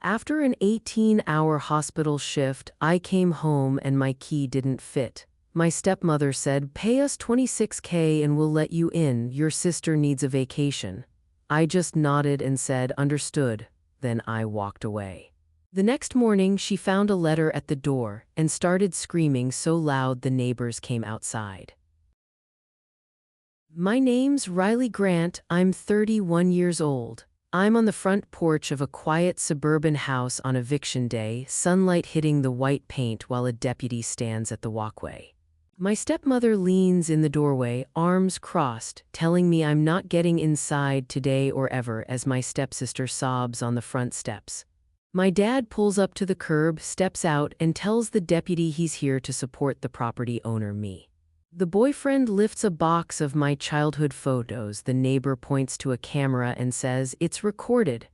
After an 18-hour hospital shift, I came home and my key didn't fit. My stepmother said, "Pay us 26K and we'll let you in. Your sister needs a vacation." I just nodded and said, "Understood." Then I walked away. The next morning, she found a letter at the door and started screaming so loud the neighbors came outside. My name's Riley Grant. I'm 31 years old. I'm on the front porch of a quiet suburban house on eviction day, sunlight hitting the white paint while a deputy stands at the walkway. My stepmother leans in the doorway, arms crossed, telling me I'm not getting inside today or ever as my stepsister sobs on the front steps. My dad pulls up to the curb, steps out, and tells the deputy he's here to support the property owner, me. The boyfriend lifts a box of my childhood photos. The neighbor points to a camera and says, "It's recorded."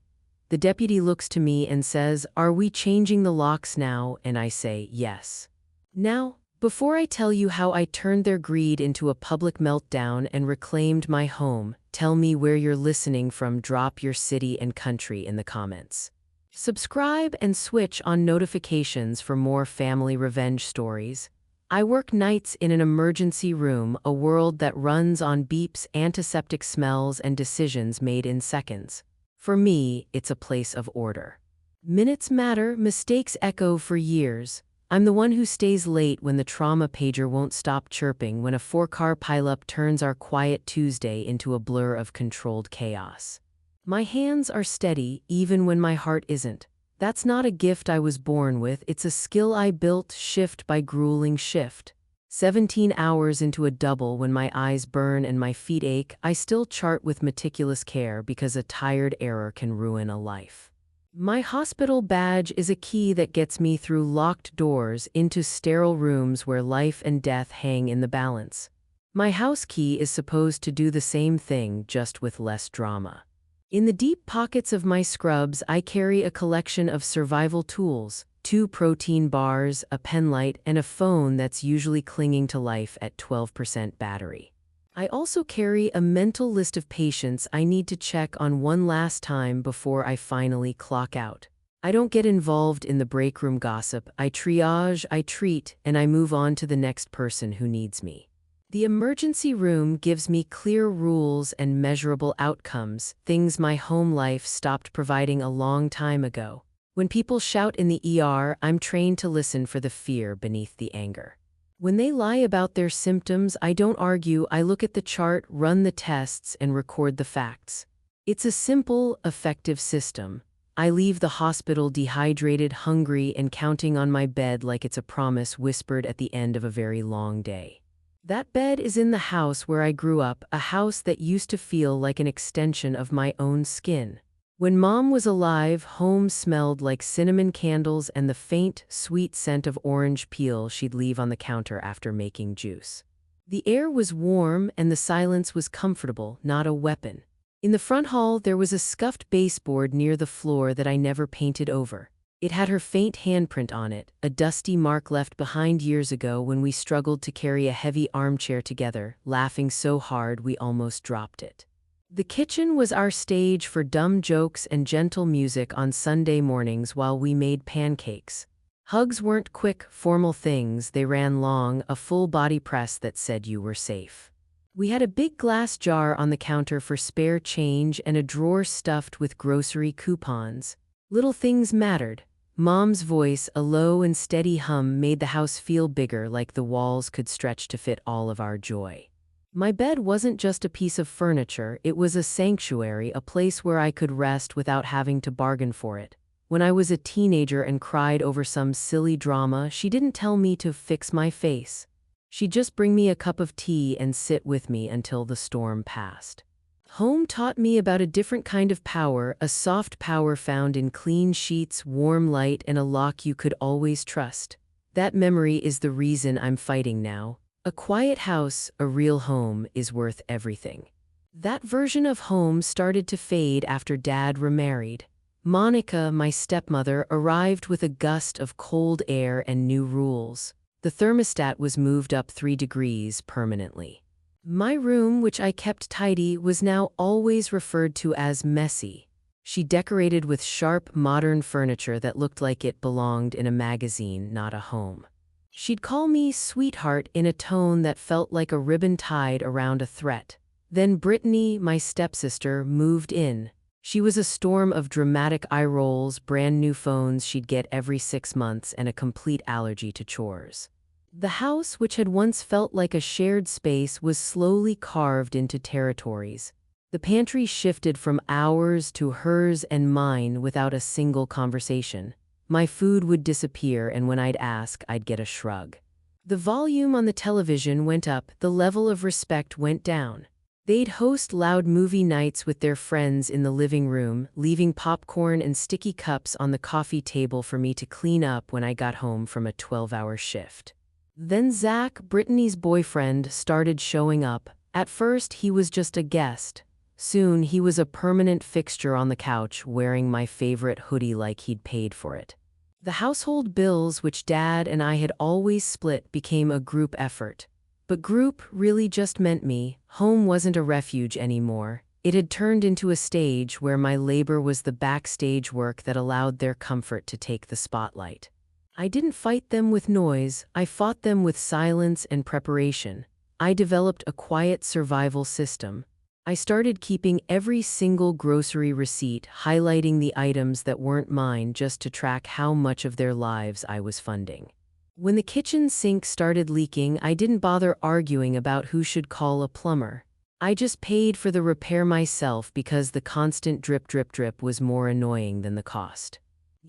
The deputy looks to me and says, "Are we changing the locks now?" And I say, "Yes." Now, before I tell you how I turned their greed into a public meltdown and reclaimed my home, tell me where you're listening from. Drop your city and country in the comments. Subscribe and switch on notifications for more family revenge stories. I work nights in an emergency room, a world that runs on beeps, antiseptic smells, and decisions made in seconds. For me, it's a place of order. Minutes matter, mistakes echo for years. I'm the one who stays late when the trauma pager won't stop chirping, when a 4-car pileup turns our quiet Tuesday into a blur of controlled chaos. My hands are steady, even when my heart isn't. That's not a gift I was born with, it's a skill I built shift by grueling shift. 17 hours into a double, when my eyes burn and my feet ache, I still chart with meticulous care because a tired error can ruin a life. My hospital badge is a key that gets me through locked doors into sterile rooms where life and death hang in the balance. My house key is supposed to do the same thing, just with less drama. In the deep pockets of my scrubs, I carry a collection of survival tools, 2 protein bars, a pen light, and a phone that's usually clinging to life at 12% battery. I also carry a mental list of patients I need to check on one last time before I finally clock out. I don't get involved in the break room gossip. I triage, I treat, and I move on to the next person who needs me. The emergency room gives me clear rules and measurable outcomes, things my home life stopped providing a long time ago. When people shout in the ER, I'm trained to listen for the fear beneath the anger. When they lie about their symptoms, I don't argue. I look at the chart, run the tests, and record the facts. It's a simple, effective system. I leave the hospital dehydrated, hungry, and counting on my bed like it's a promise whispered at the end of a very long day. That bed is in the house where I grew up, a house that used to feel like an extension of my own skin. When Mom was alive, home smelled like cinnamon candles and the faint, sweet scent of orange peel she'd leave on the counter after making juice. The air was warm and the silence was comfortable, not a weapon. In the front hall, there was a scuffed baseboard near the floor that I never painted over. It had her faint handprint on it, a dusty mark left behind years ago when we struggled to carry a heavy armchair together, laughing so hard we almost dropped it. The kitchen was our stage for dumb jokes and gentle music on Sunday mornings while we made pancakes. Hugs weren't quick, formal things, they ran long, a full body press that said you were safe. We had a big glass jar on the counter for spare change and a drawer stuffed with grocery coupons. Little things mattered. Mom's voice, a low and steady hum, made the house feel bigger, like the walls could stretch to fit all of our joy. My bed wasn't just a piece of furniture, it was a sanctuary, a place where I could rest without having to bargain for it. When I was a teenager and cried over some silly drama, she didn't tell me to fix my face. She'd just bring me a cup of tea and sit with me until the storm passed. Home taught me about a different kind of power, a soft power found in clean sheets, warm light, and a lock you could always trust. That memory is the reason I'm fighting now. A quiet house, a real home, is worth everything. That version of home started to fade after Dad remarried. Monica, my stepmother, arrived with a gust of cold air and new rules. The thermostat was moved up 3 degrees permanently. My room, which I kept tidy, was now always referred to as messy. She decorated with sharp, modern furniture that looked like it belonged in a magazine, not a home. She'd call me sweetheart in a tone that felt like a ribbon tied around a threat. Then Brittany, my stepsister, moved in. She was a storm of dramatic eye rolls, brand new phones she'd get every 6 months, and a complete allergy to chores. The house, which had once felt like a shared space, was slowly carved into territories. The pantry shifted from ours to hers and mine without a single conversation. My food would disappear, and when I'd ask, I'd get a shrug. The volume on the television went up, the level of respect went down. They'd host loud movie nights with their friends in the living room, leaving popcorn and sticky cups on the coffee table for me to clean up when I got home from a 12-hour shift. Then Zach, Brittany's boyfriend, started showing up. At first, he was just a guest. Soon, he was a permanent fixture on the couch, wearing my favorite hoodie like he'd paid for it. The household bills, which Dad and I had always split, became a group effort. But group really just meant me. Home wasn't a refuge anymore. It had turned into a stage where my labor was the backstage work that allowed their comfort to take the spotlight. I didn't fight them with noise, I fought them with silence and preparation. I developed a quiet survival system. I started keeping every single grocery receipt, highlighting the items that weren't mine just to track how much of their lives I was funding. When the kitchen sink started leaking, I didn't bother arguing about who should call a plumber. I just paid for the repair myself because the constant drip drip drip was more annoying than the cost.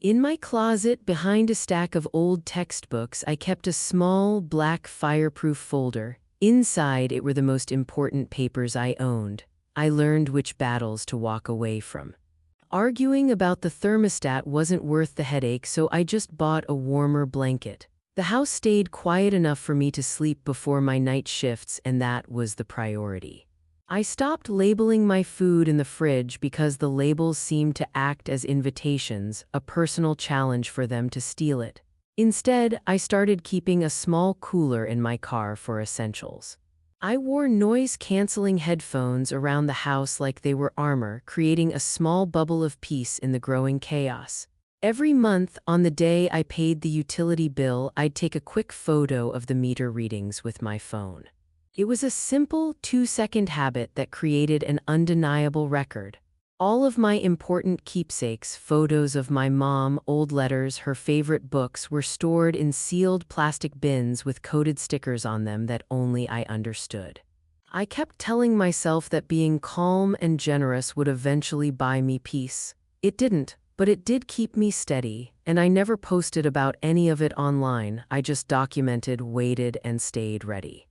In my closet, behind a stack of old textbooks, I kept a small, black fireproof folder. Inside it were the most important papers I owned. I learned which battles to walk away from. Arguing about the thermostat wasn't worth the headache, so I just bought a warmer blanket. The house stayed quiet enough for me to sleep before my night shifts, and that was the priority. I stopped labeling my food in the fridge because the labels seemed to act as invitations, a personal challenge for them to steal it. Instead, I started keeping a small cooler in my car for essentials. I wore noise-canceling headphones around the house like they were armor, creating a small bubble of peace in the growing chaos. Every month, on the day I paid the utility bill, I'd take a quick photo of the meter readings with my phone. It was a simple 2-second habit that created an undeniable record. All of my important keepsakes, photos of my mom, old letters, her favorite books, were stored in sealed plastic bins with coded stickers on them that only I understood. I kept telling myself that being calm and generous would eventually buy me peace. It didn't, but it did keep me steady, and I never posted about any of it online. I just documented, waited, and stayed ready.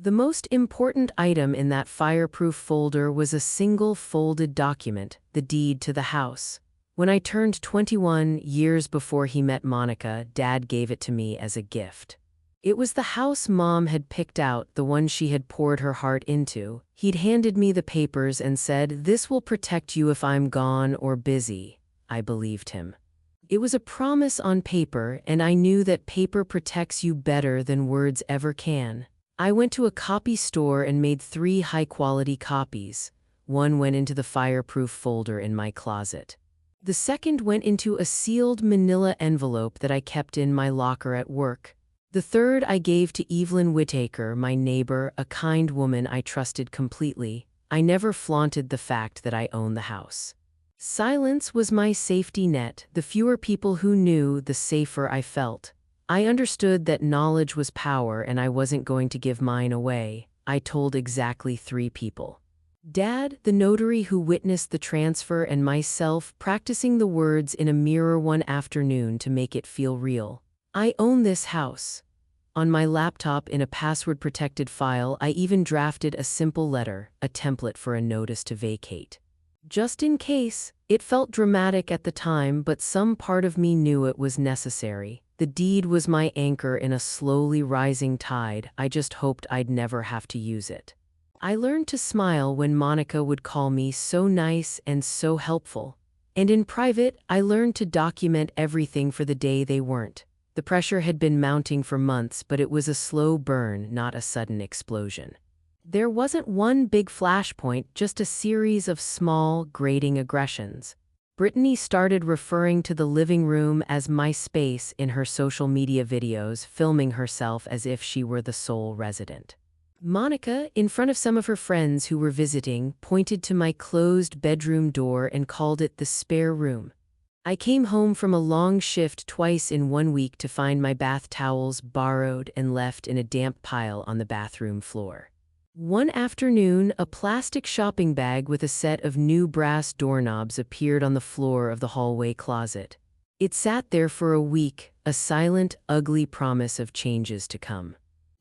The most important item in that fireproof folder was a single folded document, the deed to the house. When I turned 21, years before he met Monica, Dad gave it to me as a gift. It was the house Mom had picked out, the one she had poured her heart into. He'd handed me the papers and said, "This will protect you if I'm gone or busy." I believed him. It was a promise on paper, and I knew that paper protects you better than words ever can. I went to a copy store and made 3 high-quality copies. One went into the fireproof folder in my closet. The second went into a sealed manila envelope that I kept in my locker at work. The third I gave to Evelyn Whittaker, my neighbor, a kind woman I trusted completely. I never flaunted the fact that I owned the house. Silence was my safety net. The fewer people who knew, the safer I felt. I understood that knowledge was power, and I wasn't going to give mine away. I told exactly 3 people. Dad, the notary who witnessed the transfer, and myself, practicing the words in a mirror one afternoon to make it feel real. I own this house. On my laptop in a password-protected file, I even drafted a simple letter, a template for a notice to vacate. Just in case. It felt dramatic at the time, but some part of me knew it was necessary. The deed was my anchor in a slowly rising tide. I just hoped I'd never have to use it. I learned to smile when Monica would call me so nice and so helpful. And in private, I learned to document everything for the day they weren't. The pressure had been mounting for months, but it was a slow burn, not a sudden explosion. There wasn't one big flashpoint, just a series of small, grating aggressions. Brittany started referring to the living room as my space in her social media videos, filming herself as if she were the sole resident. Monica, in front of some of her friends who were visiting, pointed to my closed bedroom door and called it the spare room. I came home from a long shift twice in 1 week to find my bath towels borrowed and left in a damp pile on the bathroom floor. One afternoon, a plastic shopping bag with a set of new brass doorknobs appeared on the floor of the hallway closet. It sat there for a week, a silent, ugly promise of changes to come.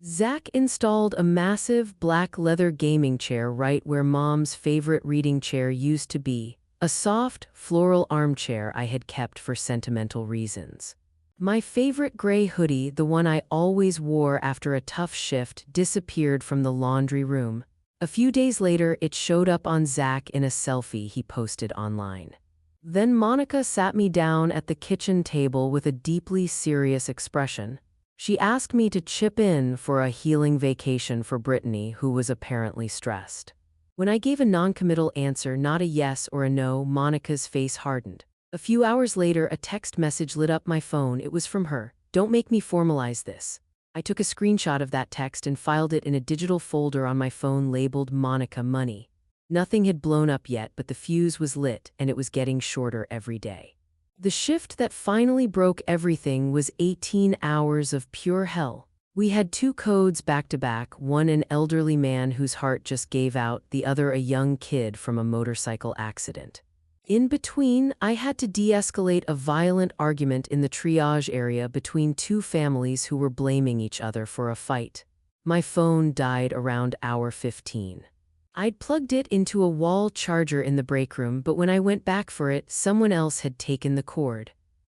Zach installed a massive black leather gaming chair right where Mom's favorite reading chair used to be, a soft, floral armchair I had kept for sentimental reasons. My favorite gray hoodie, the one I always wore after a tough shift, disappeared from the laundry room. A few days later, it showed up on Zach in a selfie he posted online. Then Monica sat me down at the kitchen table with a deeply serious expression. She asked me to chip in for a healing vacation for Brittany, who was apparently stressed. When I gave a non-committal answer, not a yes or a no, Monica's face hardened. A few hours later, a text message lit up my phone. It was from her. "Don't make me formalize this." I took a screenshot of that text and filed it in a digital folder on my phone labeled Monica Money. Nothing had blown up yet, but the fuse was lit, and it was getting shorter every day. The shift that finally broke everything was 18 hours of pure hell. We had 2 codes back-to-back, one an elderly man whose heart just gave out, the other a young kid from a motorcycle accident. In between, I had to de-escalate a violent argument in the triage area between 2 families who were blaming each other for a fight. My phone died around hour 15. I'd plugged it into a wall charger in the break room, but when I went back for it, someone else had taken the cord.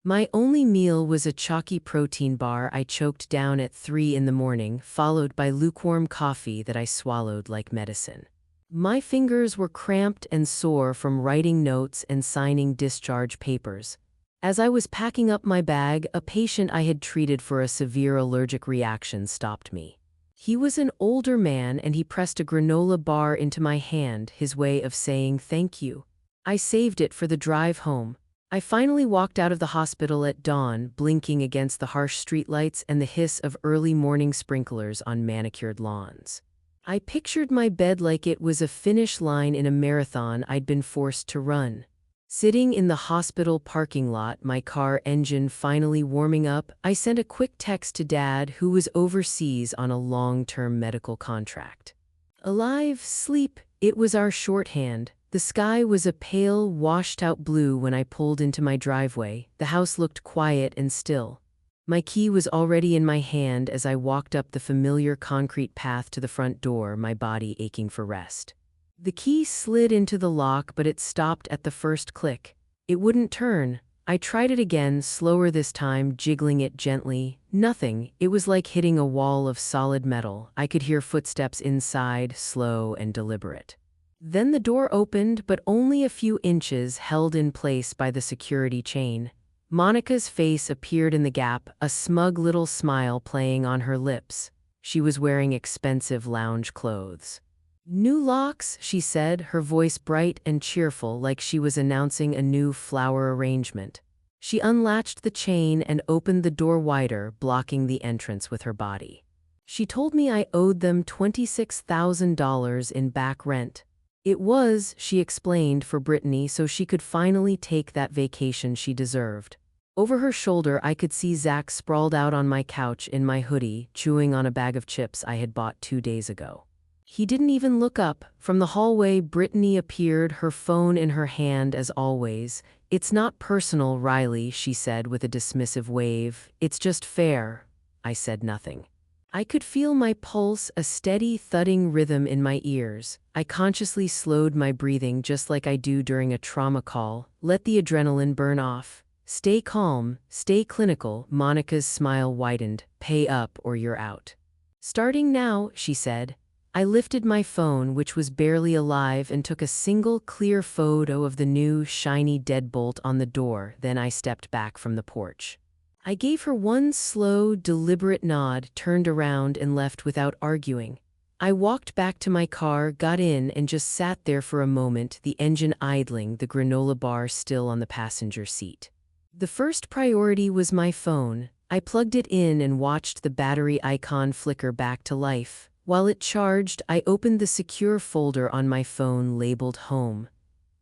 My only meal was a chalky protein bar I choked down at 3 in the morning, followed by lukewarm coffee that I swallowed like medicine. My fingers were cramped and sore from writing notes and signing discharge papers. As I was packing up my bag, a patient I had treated for a severe allergic reaction stopped me. He was an older man, and he pressed a granola bar into my hand, his way of saying thank you. I saved it for the drive home. I finally walked out of the hospital at dawn, blinking against the harsh streetlights and the hiss of early morning sprinklers on manicured lawns. I pictured my bed like it was a finish line in a marathon I'd been forced to run. Sitting in the hospital parking lot, my car engine finally warming up, I sent a quick text to Dad, who was overseas on a long-term medical contract. Alive, sleep, it was our shorthand. The sky was a pale, washed-out blue when I pulled into my driveway. The house looked quiet and still. My key was already in my hand as I walked up the familiar concrete path to the front door, my body aching for rest. The key slid into the lock, but it stopped at the first click. It wouldn't turn. I tried it again, slower this time, jiggling it gently. Nothing. It was like hitting a wall of solid metal. I could hear footsteps inside, slow and deliberate. Then the door opened, but only a few inches, held in place by the security chain. Monica's face appeared in the gap, a smug little smile playing on her lips. She was wearing expensive lounge clothes. "New locks," she said, her voice bright and cheerful, like she was announcing a new flower arrangement. She unlatched the chain and opened the door wider, blocking the entrance with her body. She told me I owed them $26,000 in back rent. It was, she explained, for Brittany, so she could finally take that vacation she deserved. Over her shoulder, I could see Zach sprawled out on my couch in my hoodie, chewing on a bag of chips I had bought 2 days ago. He didn't even look up. From the hallway, Brittany appeared, her phone in her hand as always. "It's not personal, Riley," she said with a dismissive wave. "It's just fair." I said nothing. I could feel my pulse, a steady thudding rhythm in my ears. I consciously slowed my breathing just like I do during a trauma call. Let the adrenaline burn off. Stay calm, stay clinical. Monica's smile widened. "Pay up or you're out." "Starting now," she said. I lifted my phone, which was barely alive, and took a single clear photo of the new, shiny deadbolt on the door. Then I stepped back from the porch. I gave her one slow, deliberate nod, turned around, and left without arguing. I walked back to my car, got in, and just sat there for a moment, the engine idling, the granola bar still on the passenger seat. The first priority was my phone. I plugged it in and watched the battery icon flicker back to life. While it charged, I opened the secure folder on my phone labeled Home.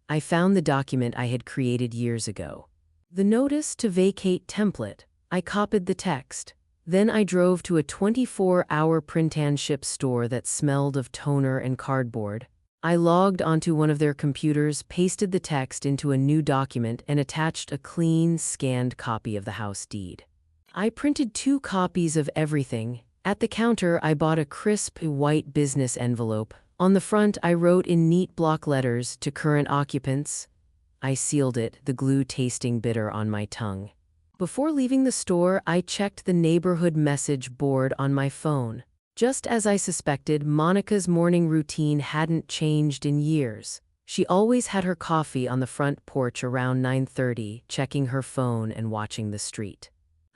I found the document I had created years ago. The notice to vacate template. I copied the text. Then I drove to a 24-hour print-and-ship store that smelled of toner and cardboard. I logged onto one of their computers, pasted the text into a new document, and attached a clean, scanned copy of the house deed. I printed 2 copies of everything. At the counter, I bought a crisp, white business envelope. On the front, I wrote in neat block letters, "To current occupants." I sealed it, the glue tasting bitter on my tongue. Before leaving the store, I checked the neighborhood message board on my phone. Just as I suspected, Monica's morning routine hadn't changed in years. She always had her coffee on the front porch around 9:30, checking her phone and watching the street.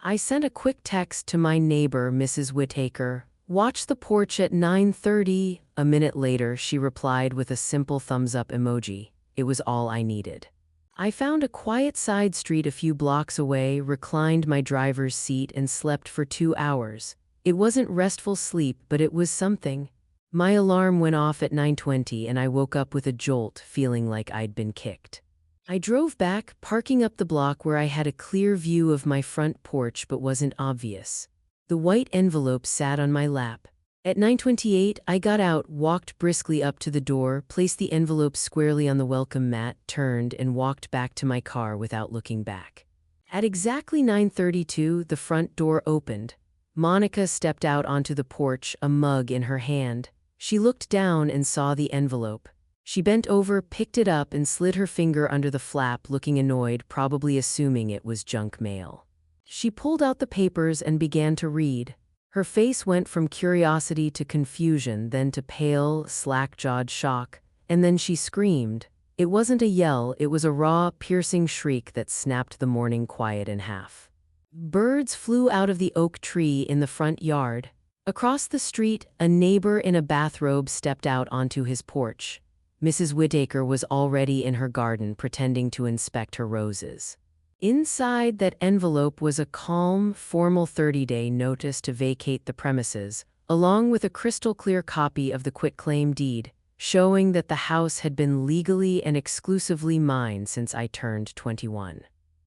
I sent a quick text to my neighbor, Mrs. Whittaker. "Watch the porch at 9:30. A minute later, she replied with a simple thumbs-up emoji. It was all I needed. I found a quiet side street a few blocks away, reclined my driver's seat, and slept for 2 hours. It wasn't restful sleep, but it was something. My alarm went off at 9:20, and I woke up with a jolt, feeling like I'd been kicked. I drove back, parking up the block where I had a clear view of my front porch but wasn't obvious. The white envelope sat on my lap. At 9:28, I got out, walked briskly up to the door, placed the envelope squarely on the welcome mat, turned, and walked back to my car without looking back. At exactly 9:32, the front door opened. Monica stepped out onto the porch, a mug in her hand. She looked down and saw the envelope. She bent over, picked it up, and slid her finger under the flap, looking annoyed, probably assuming it was junk mail. She pulled out the papers and began to read. Her face went from curiosity to confusion, then to pale, slack-jawed shock, and then she screamed. It wasn't a yell, it was a raw, piercing shriek that snapped the morning quiet in half. Birds flew out of the oak tree in the front yard. Across the street, a neighbor in a bathrobe stepped out onto his porch. Mrs. Whittaker was already in her garden, pretending to inspect her roses. Inside that envelope was a calm, formal 30-day notice to vacate the premises, along with a crystal-clear copy of the quitclaim deed, showing that the house had been legally and exclusively mine since I turned 21.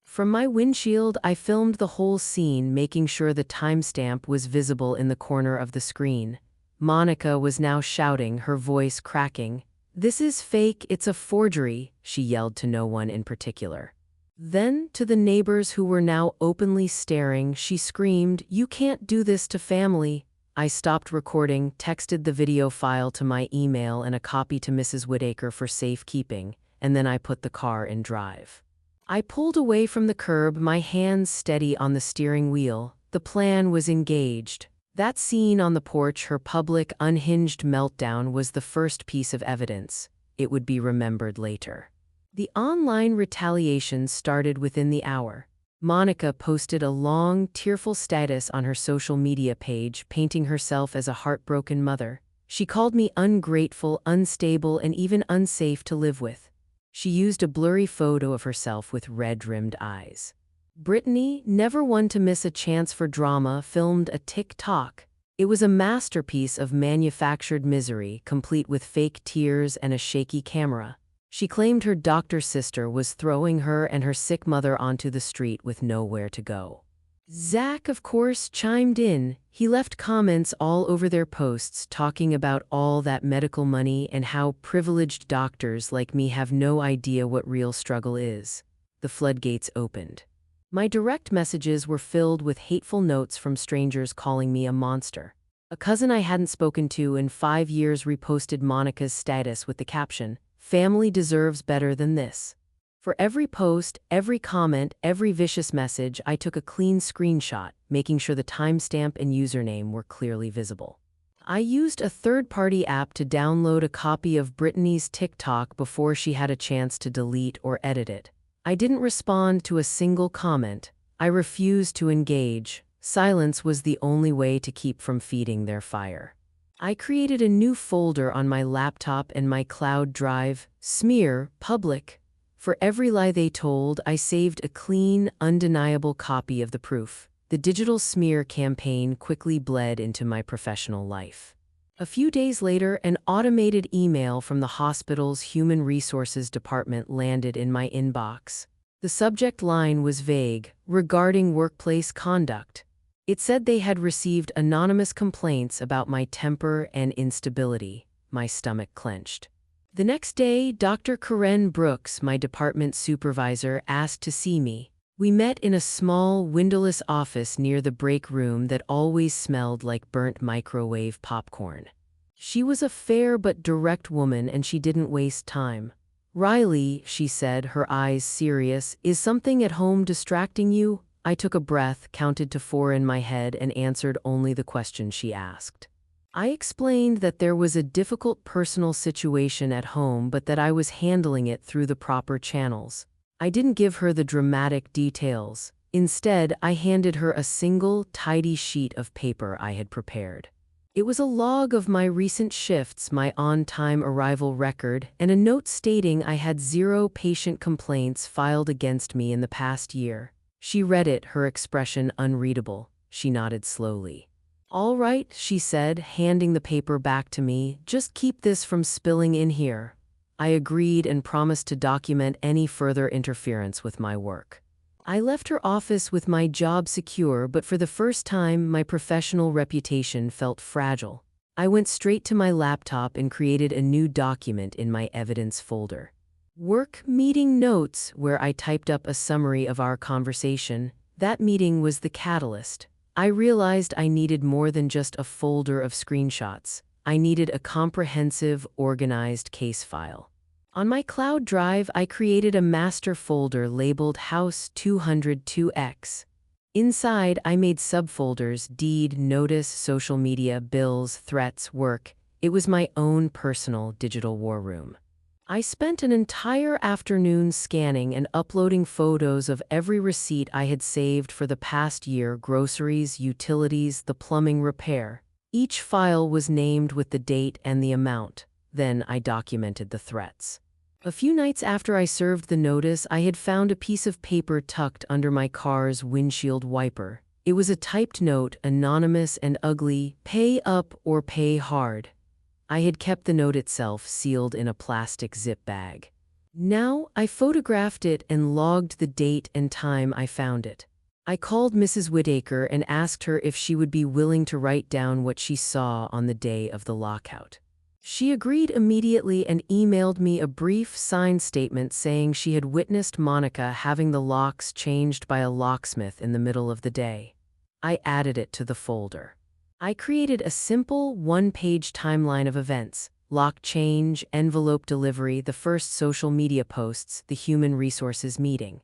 From my windshield, I filmed the whole scene, making sure the timestamp was visible in the corner of the screen. Monica was now shouting, her voice cracking. "This is fake, it's a forgery," she yelled to no one in particular. Then, to the neighbors who were now openly staring, she screamed, "You can't do this to family." I stopped recording, texted the video file to my email and a copy to Mrs. Whittaker for safekeeping, and then I put the car in drive. I pulled away from the curb, my hands steady on the steering wheel. The plan was engaged. That scene on the porch, her public, unhinged meltdown, was the first piece of evidence. It would be remembered later. The online retaliation started within the hour. Monica posted a long, tearful status on her social media page, painting herself as a heartbroken mother. She called me ungrateful, unstable, and even unsafe to live with. She used a blurry photo of herself with red-rimmed eyes. Brittany, never one to miss a chance for drama, filmed a TikTok. It was a masterpiece of manufactured misery, complete with fake tears and a shaky camera. She claimed her doctor sister was throwing her and her sick mother onto the street with nowhere to go. Zach, of course, chimed in. He left comments all over their posts talking about all that medical money and how privileged doctors like me have no idea what real struggle is. The floodgates opened. My direct messages were filled with hateful notes from strangers calling me a monster. A cousin I hadn't spoken to in 5 years reposted Monica's status with the caption, "Family deserves better than this." For every post, every comment, every vicious message, I took a clean screenshot, making sure the timestamp and username were clearly visible. I used a third-party app to download a copy of Brittany's TikTok before she had a chance to delete or edit it. I didn't respond to a single comment. I refused to engage. Silence was the only way to keep from feeding their fire. I created a new folder on my laptop and my cloud drive, smear, public. For every lie they told, I saved a clean, undeniable copy of the proof. The digital smear campaign quickly bled into my professional life. A few days later, an automated email from the hospital's Human Resources Department landed in my inbox. The subject line was vague, regarding workplace conduct. It said they had received anonymous complaints about my temper and instability. My stomach clenched. The next day, Dr. Karen Brooks, my department supervisor, asked to see me. We met in a small, windowless office near the break room that always smelled like burnt microwave popcorn. She was a fair but direct woman, and she didn't waste time. "Riley," she said, her eyes serious, "is something at home distracting you?" I took a breath, counted to 4 in my head, and answered only the question she asked. I explained that there was a difficult personal situation at home, but that I was handling it through the proper channels. I didn't give her the dramatic details. Instead, I handed her a single, tidy sheet of paper I had prepared. It was a log of my recent shifts, my on-time arrival record, and a note stating I had 0 patient complaints filed against me in the past year. She read it, her expression unreadable. She nodded slowly. "All right," she said, handing the paper back to me, "just keep this from spilling in here." I agreed and promised to document any further interference with my work. I left her office with my job secure, but for the first time, my professional reputation felt fragile. I went straight to my laptop and created a new document in my evidence folder. Work meeting notes, where I typed up a summary of our conversation. That meeting was the catalyst. I realized I needed more than just a folder of screenshots. I needed a comprehensive, organized case file. On my cloud drive, I created a master folder labeled House 202X. Inside, I made subfolders: deed, notice, social media, bills, threats, work. It was my own personal digital war room. I spent an entire afternoon scanning and uploading photos of every receipt I had saved for the past year: groceries, utilities, the plumbing repair. Each file was named with the date and the amount. Then I documented the threats. A few nights after I served the notice, I had found a piece of paper tucked under my car's windshield wiper. It was a typed note, anonymous and ugly: "Pay up or pay hard." I had kept the note itself sealed in a plastic zip bag. Now I photographed it and logged the date and time I found it. I called Mrs. Whitaker and asked her if she would be willing to write down what she saw on the day of the lockout. She agreed immediately and emailed me a brief signed statement saying she had witnessed Monica having the locks changed by a locksmith in the middle of the day. I added it to the folder. I created a simple, one-page timeline of events: lock change, envelope delivery, the first social media posts, the human resources meeting.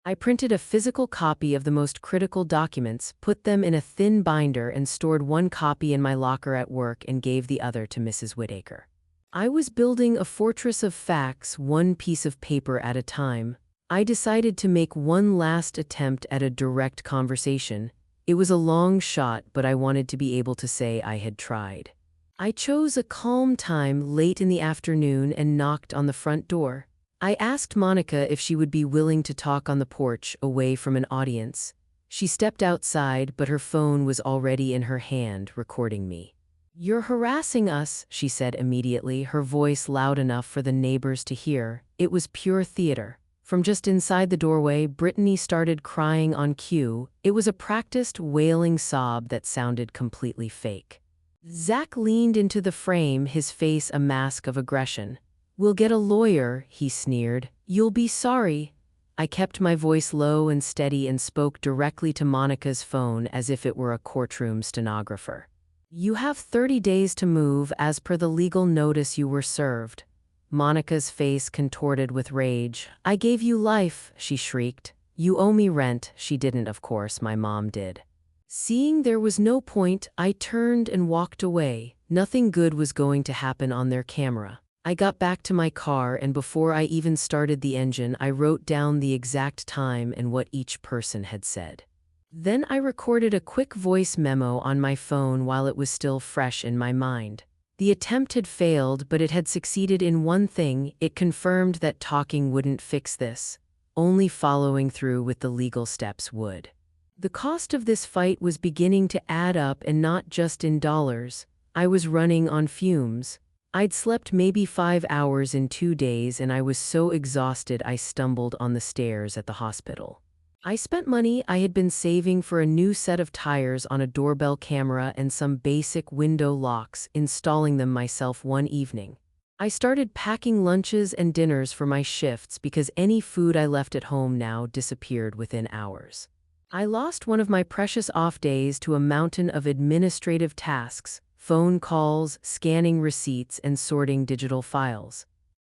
I printed a physical copy of the most critical documents, put them in a thin binder, and stored one copy in my locker at work and gave the other to Mrs. Whitaker. I was building a fortress of facts, one piece of paper at a time. I decided to make one last attempt at a direct conversation. It was a long shot, but I wanted to be able to say I had tried. I chose a calm time late in the afternoon and knocked on the front door. I asked Monica if she would be willing to talk on the porch, away from an audience. She stepped outside, but her phone was already in her hand, recording me. "You're harassing us," she said immediately, her voice loud enough for the neighbors to hear. It was pure theater. From just inside the doorway, Brittany started crying on cue. It was a practiced, wailing sob that sounded completely fake. Zach leaned into the frame, his face a mask of aggression. "We'll get a lawyer," he sneered. "You'll be sorry." I kept my voice low and steady and spoke directly to Monica's phone as if it were a courtroom stenographer. "You have 30 days to move as per the legal notice you were served." Monica's face contorted with rage. "I gave you life," she shrieked. "You owe me rent." She didn't, of course, my mom did. Seeing there was no point, I turned and walked away. Nothing good was going to happen on their camera. I got back to my car, and before I even started the engine, I wrote down the exact time and what each person had said. Then I recorded a quick voice memo on my phone while it was still fresh in my mind. The attempt had failed, but it had succeeded in one thing: it confirmed that talking wouldn't fix this. Only following through with the legal steps would. The cost of this fight was beginning to add up, and not just in dollars. I was running on fumes. I'd slept maybe 5 hours in 2 days, and I was so exhausted I stumbled on the stairs at the hospital. I spent money I had been saving for a new set of tires on a doorbell camera and some basic window locks, installing them myself one evening. I started packing lunches and dinners for my shifts because any food I left at home now disappeared within hours. I lost one of my precious off days to a mountain of administrative tasks: phone calls, scanning receipts, and sorting digital files.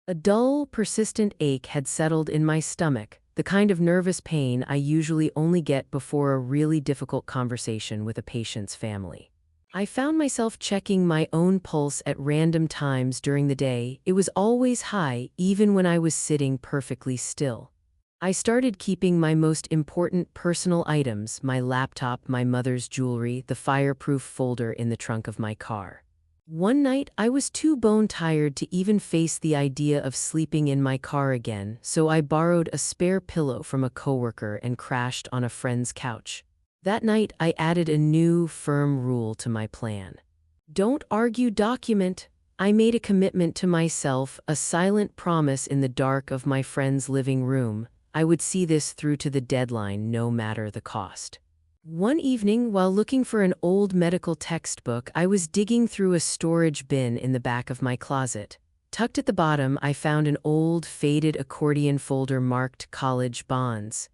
A dull, persistent ache had settled in my stomach, the kind of nervous pain I usually only get before a really difficult conversation with a patient's family. I found myself checking my own pulse at random times during the day. It was always high, even when I was sitting perfectly still. I started keeping my most important personal items: my laptop, my mother's jewelry, the fireproof folder in the trunk of my car. One night, I was too bone-tired to even face the idea of sleeping in my car again, so I borrowed a spare pillow from a coworker and crashed on a friend's couch. That night, I added a new, firm rule to my plan. Don't argue, document. I made a commitment to myself, a silent promise in the dark of my friend's living room. I would see this through to the deadline, no matter the cost. One evening, while looking for an old medical textbook, I was digging through a storage bin in the back of my closet. Tucked at the bottom, I found an old, faded accordion folder marked "College Bonds."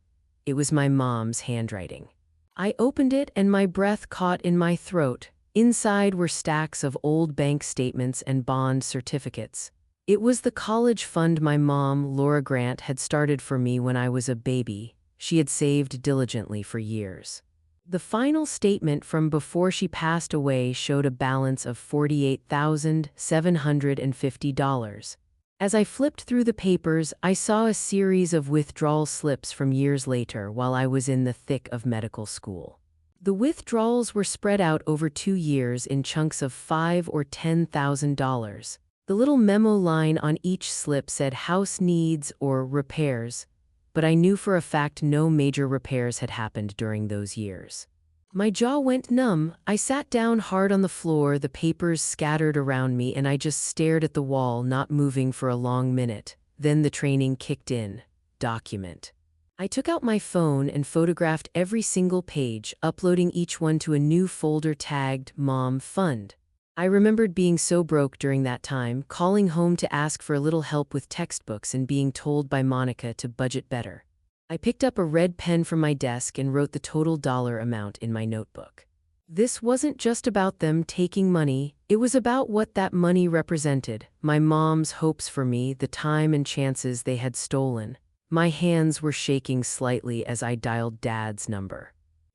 It was my mom's handwriting. I opened it, and my breath caught in my throat. Inside were stacks of old bank statements and bond certificates. It was the college fund my mom, Laura Grant, had started for me when I was a baby. She had saved diligently for years. The final statement from before she passed away showed a balance of $48,750. As I flipped through the papers, I saw a series of withdrawal slips from years later while I was in the thick of medical school. The withdrawals were spread out over 2 years in chunks of $5,000 or $10,000. The little memo line on each slip said "house needs" or "repairs," but I knew for a fact no major repairs had happened during those years. My jaw went numb. I sat down hard on the floor, the papers scattered around me, and I just stared at the wall, not moving for a long minute. Then the training kicked in. Document. I took out my phone and photographed every single page, uploading each one to a new folder tagged "Mom Fund." I remembered being so broke during that time, calling home to ask for a little help with textbooks and being told by Monica to budget better. I picked up a red pen from my desk and wrote the total dollar amount in my notebook. This wasn't just about them taking money, it was about what that money represented: my mom's hopes for me, the time and chances they had stolen. My hands were shaking slightly as I dialed Dad's number.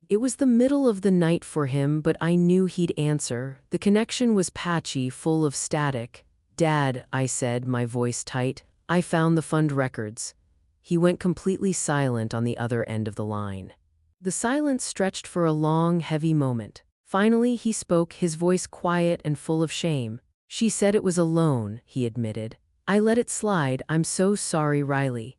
It was the middle of the night for him, but I knew he'd answer. The connection was patchy, full of static. "Dad," I said, my voice tight, "I found the fund records." He went completely silent on the other end of the line. The silence stretched for a long, heavy moment. Finally, he spoke, his voice quiet and full of shame. "She said it was a loan," he admitted. "I let it slide. I'm so sorry, Riley."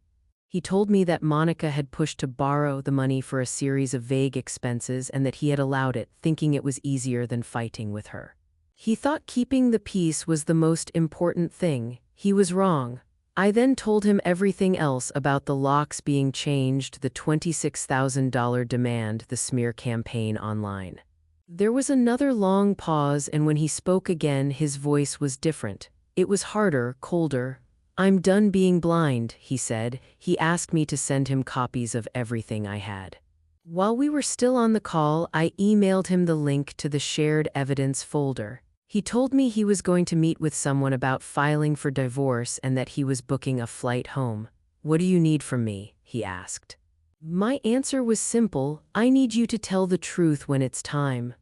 He told me that Monica had pushed to borrow the money for a series of vague expenses and that he had allowed it, thinking it was easier than fighting with her. He thought keeping the peace was the most important thing. He was wrong. I then told him everything else about the locks being changed, the $26,000 demand, the smear campaign online. There was another long pause, and when he spoke again, his voice was different. It was harder, colder. "I'm done being blind," he said. He asked me to send him copies of everything I had. While we were still on the call, I emailed him the link to the shared evidence folder. He told me he was going to meet with someone about filing for divorce and that he was booking a flight home. "What do you need from me?" he asked. My answer was simple: "I need you to tell the truth when it's time."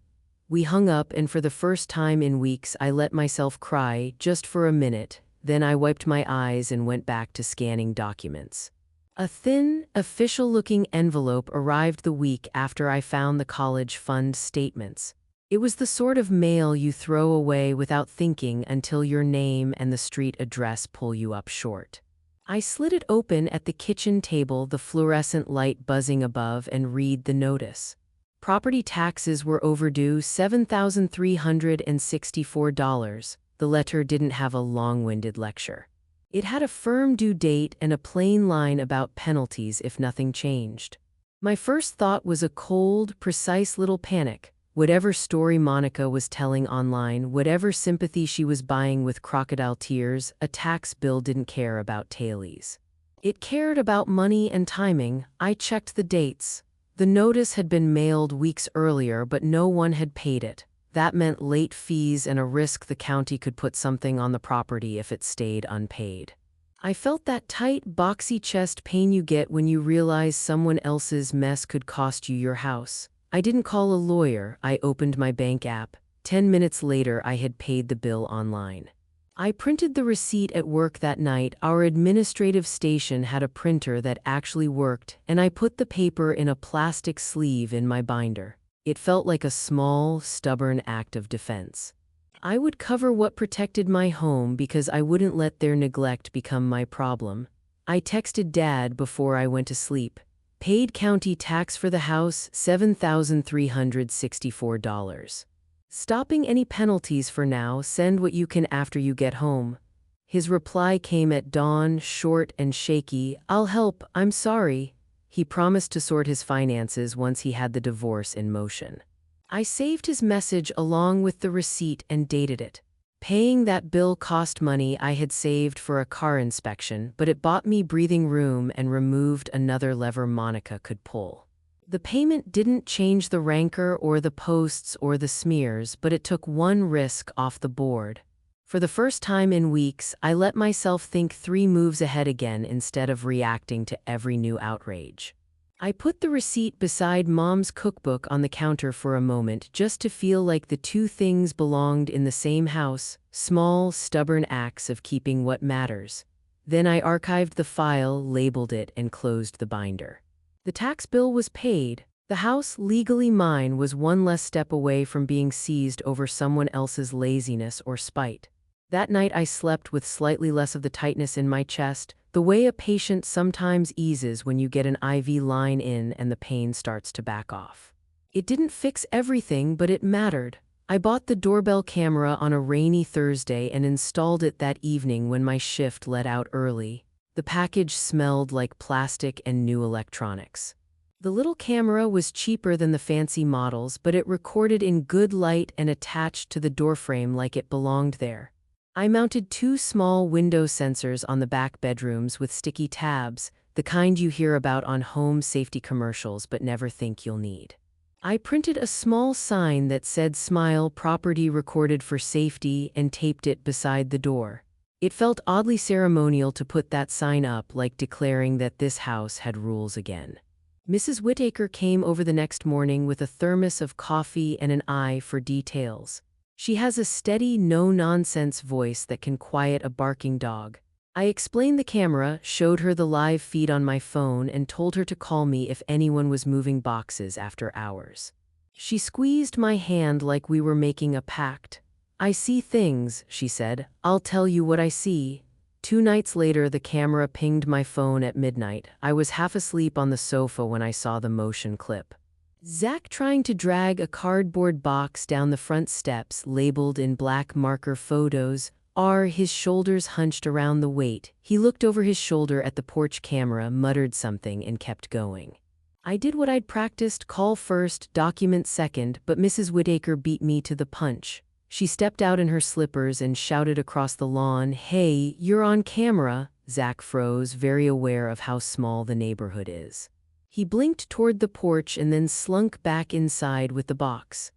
We hung up, and for the first time in weeks, I let myself cry, just for a minute. Then I wiped my eyes and went back to scanning documents. A thin, official-looking envelope arrived the week after I found the college fund statements. It was the sort of mail you throw away without thinking until your name and the street address pull you up short. I slid it open at the kitchen table, the fluorescent light buzzing above, and read the notice. Property taxes were overdue, $7,364. The letter didn't have a long-winded lecture. It had a firm due date and a plain line about penalties if nothing changed. My first thought was a cold, precise little panic. Whatever story Monica was telling online, whatever sympathy she was buying with crocodile tears, a tax bill didn't care about tailies. It cared about money and timing. I checked the dates. The notice had been mailed weeks earlier, but no one had paid it. That meant late fees and a risk the county could put something on the property if it stayed unpaid. I felt that tight, boxy chest pain you get when you realize someone else's mess could cost you your house. I didn't call a lawyer. I opened my bank app. 10 minutes later, I had paid the bill online. I printed the receipt at work that night. Our administrative station had a printer that actually worked, and I put the paper in a plastic sleeve in my binder. It felt like a small, stubborn act of defense. I would cover what protected my home because I wouldn't let their neglect become my problem. I texted Dad before I went to sleep. Paid county tax for the house, $7,364. Stopping any penalties for now, send what you can after you get home. His reply came at dawn, short and shaky. I'll help, I'm sorry. He promised to sort his finances once he had the divorce in motion. I saved his message along with the receipt and dated it. Paying that bill cost money I had saved for a car inspection, but it bought me breathing room and removed another lever Monica could pull. The payment didn't change the rancor or the posts or the smears, but it took one risk off the board. For the first time in weeks, I let myself think 3 moves ahead again instead of reacting to every new outrage. I put the receipt beside Mom's cookbook on the counter for a moment just to feel like the two things belonged in the same house, small, stubborn acts of keeping what matters. Then I archived the file, labeled it, and closed the binder. The tax bill was paid. The house, legally mine, was one less step away from being seized over someone else's laziness or spite. That night I slept with slightly less of the tightness in my chest, the way a patient sometimes eases when you get an IV line in and the pain starts to back off. It didn't fix everything, but it mattered. I bought the doorbell camera on a rainy Thursday and installed it that evening when my shift let out early. The package smelled like plastic and new electronics. The little camera was cheaper than the fancy models, but it recorded in good light and attached to the doorframe like it belonged there. I mounted 2 small window sensors on the back bedrooms with sticky tabs, the kind you hear about on home safety commercials but never think you'll need. I printed a small sign that said "Smile, property recorded for safety," and taped it beside the door. It felt oddly ceremonial to put that sign up, like declaring that this house had rules again. Mrs. Whittaker came over the next morning with a thermos of coffee and an eye for details. She has a steady, no-nonsense voice that can quiet a barking dog. I explained the camera, showed her the live feed on my phone, and told her to call me if anyone was moving boxes after hours. She squeezed my hand like we were making a pact. "I see things," she said. "I'll tell you what I see." 2 nights later, the camera pinged my phone at midnight. I was half asleep on the sofa when I saw the motion clip. Zach trying to drag a cardboard box down the front steps, labeled in black marker "Photos R." His shoulders hunched around the weight. He looked over his shoulder at the porch camera, muttered something, and kept going. I did what I'd practiced: call first, document second, but Mrs. Whittaker beat me to the punch. She stepped out in her slippers and shouted across the lawn, "Hey, you're on camera." Zach froze, very aware of how small the neighborhood is. He blinked toward the porch and then slunk back inside with the box.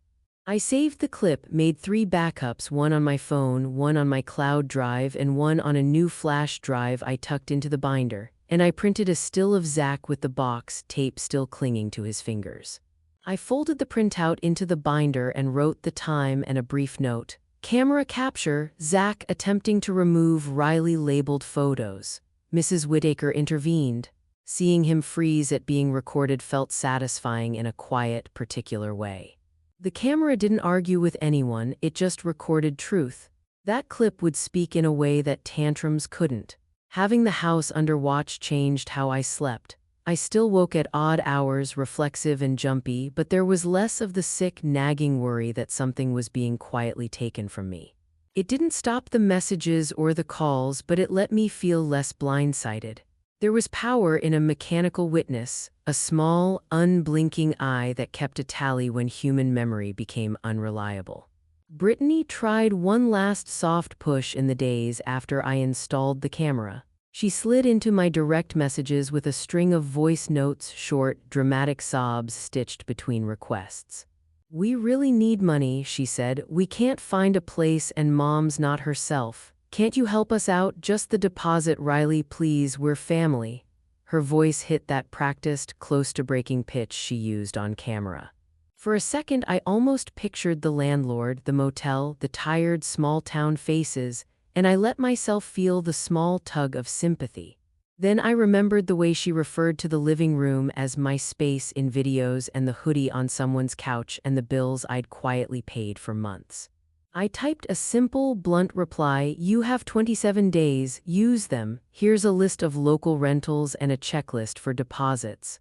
I saved the clip, made 3 backups, one on my phone, one on my cloud drive, and one on a new flash drive I tucked into the binder, and I printed a still of Zach with the box tape still clinging to his fingers. I folded the printout into the binder and wrote the time and a brief note. Camera capture, Zach attempting to remove Riley labeled photos. Mrs. Whittaker intervened. Seeing him freeze at being recorded felt satisfying in a quiet, particular way. The camera didn't argue with anyone, it just recorded truth. That clip would speak in a way that tantrums couldn't. Having the house under watch changed how I slept. I still woke at odd hours, reflexive and jumpy, but there was less of the sick, nagging worry that something was being quietly taken from me. It didn't stop the messages or the calls, but it let me feel less blindsided. There was power in a mechanical witness, a small, unblinking eye that kept a tally when human memory became unreliable. Brittany tried one last soft push in the days after I installed the camera. She slid into my direct messages with a string of voice notes, short, dramatic sobs stitched between requests. "We really need money," she said. "We can't find a place and Mom's not herself. Can't you help us out? Just the deposit, Riley, please, we're family." Her voice hit that practiced, close-to-breaking pitch she used on camera. For a second, I almost pictured the landlord, the motel, the tired, small-town faces, and I let myself feel the small tug of sympathy. Then I remembered the way she referred to the living room as my space in videos and the hoodie on someone's couch and the bills I'd quietly paid for months. I typed a simple, blunt reply: "You have 27 days, use them. Here's a list of local rentals and a checklist for deposits."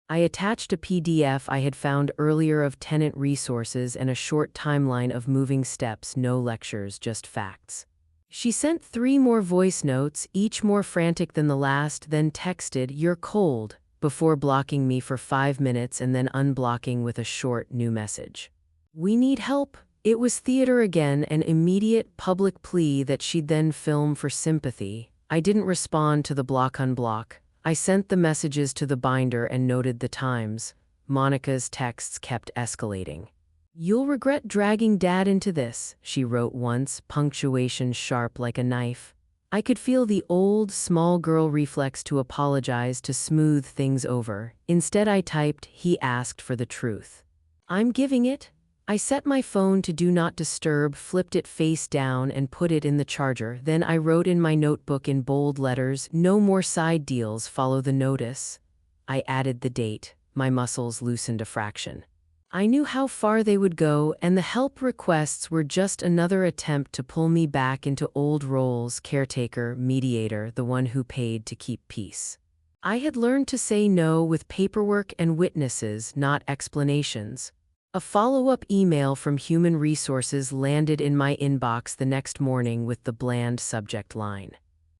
I attached a PDF I had found earlier of tenant resources and a short timeline of moving steps, no lectures, just facts. She sent 3 more voice notes, each more frantic than the last, then texted, "You're cold," before blocking me for 5 minutes and then unblocking with a short new message. "We need help." It was theater again, an immediate public plea that she'd then film for sympathy. I didn't respond to the block-unblock. I sent the messages to the binder and noted the times. Monica's texts kept escalating. "You'll regret dragging Dad into this," she wrote once, punctuation sharp like a knife. I could feel the old, small girl reflex to apologize, to smooth things over. Instead I typed, "He asked for the truth. I'm giving it." I set my phone to do not disturb, flipped it face down, and put it in the charger. Then I wrote in my notebook in bold letters, "No more side deals, follow the notice." I added the date. My muscles loosened a fraction. I knew how far they would go, and the help requests were just another attempt to pull me back into old roles: caretaker, mediator, the one who paid to keep peace. I had learned to say no with paperwork and witnesses, not explanations. A follow-up email from Human Resources landed in my inbox the next morning with the bland subject line: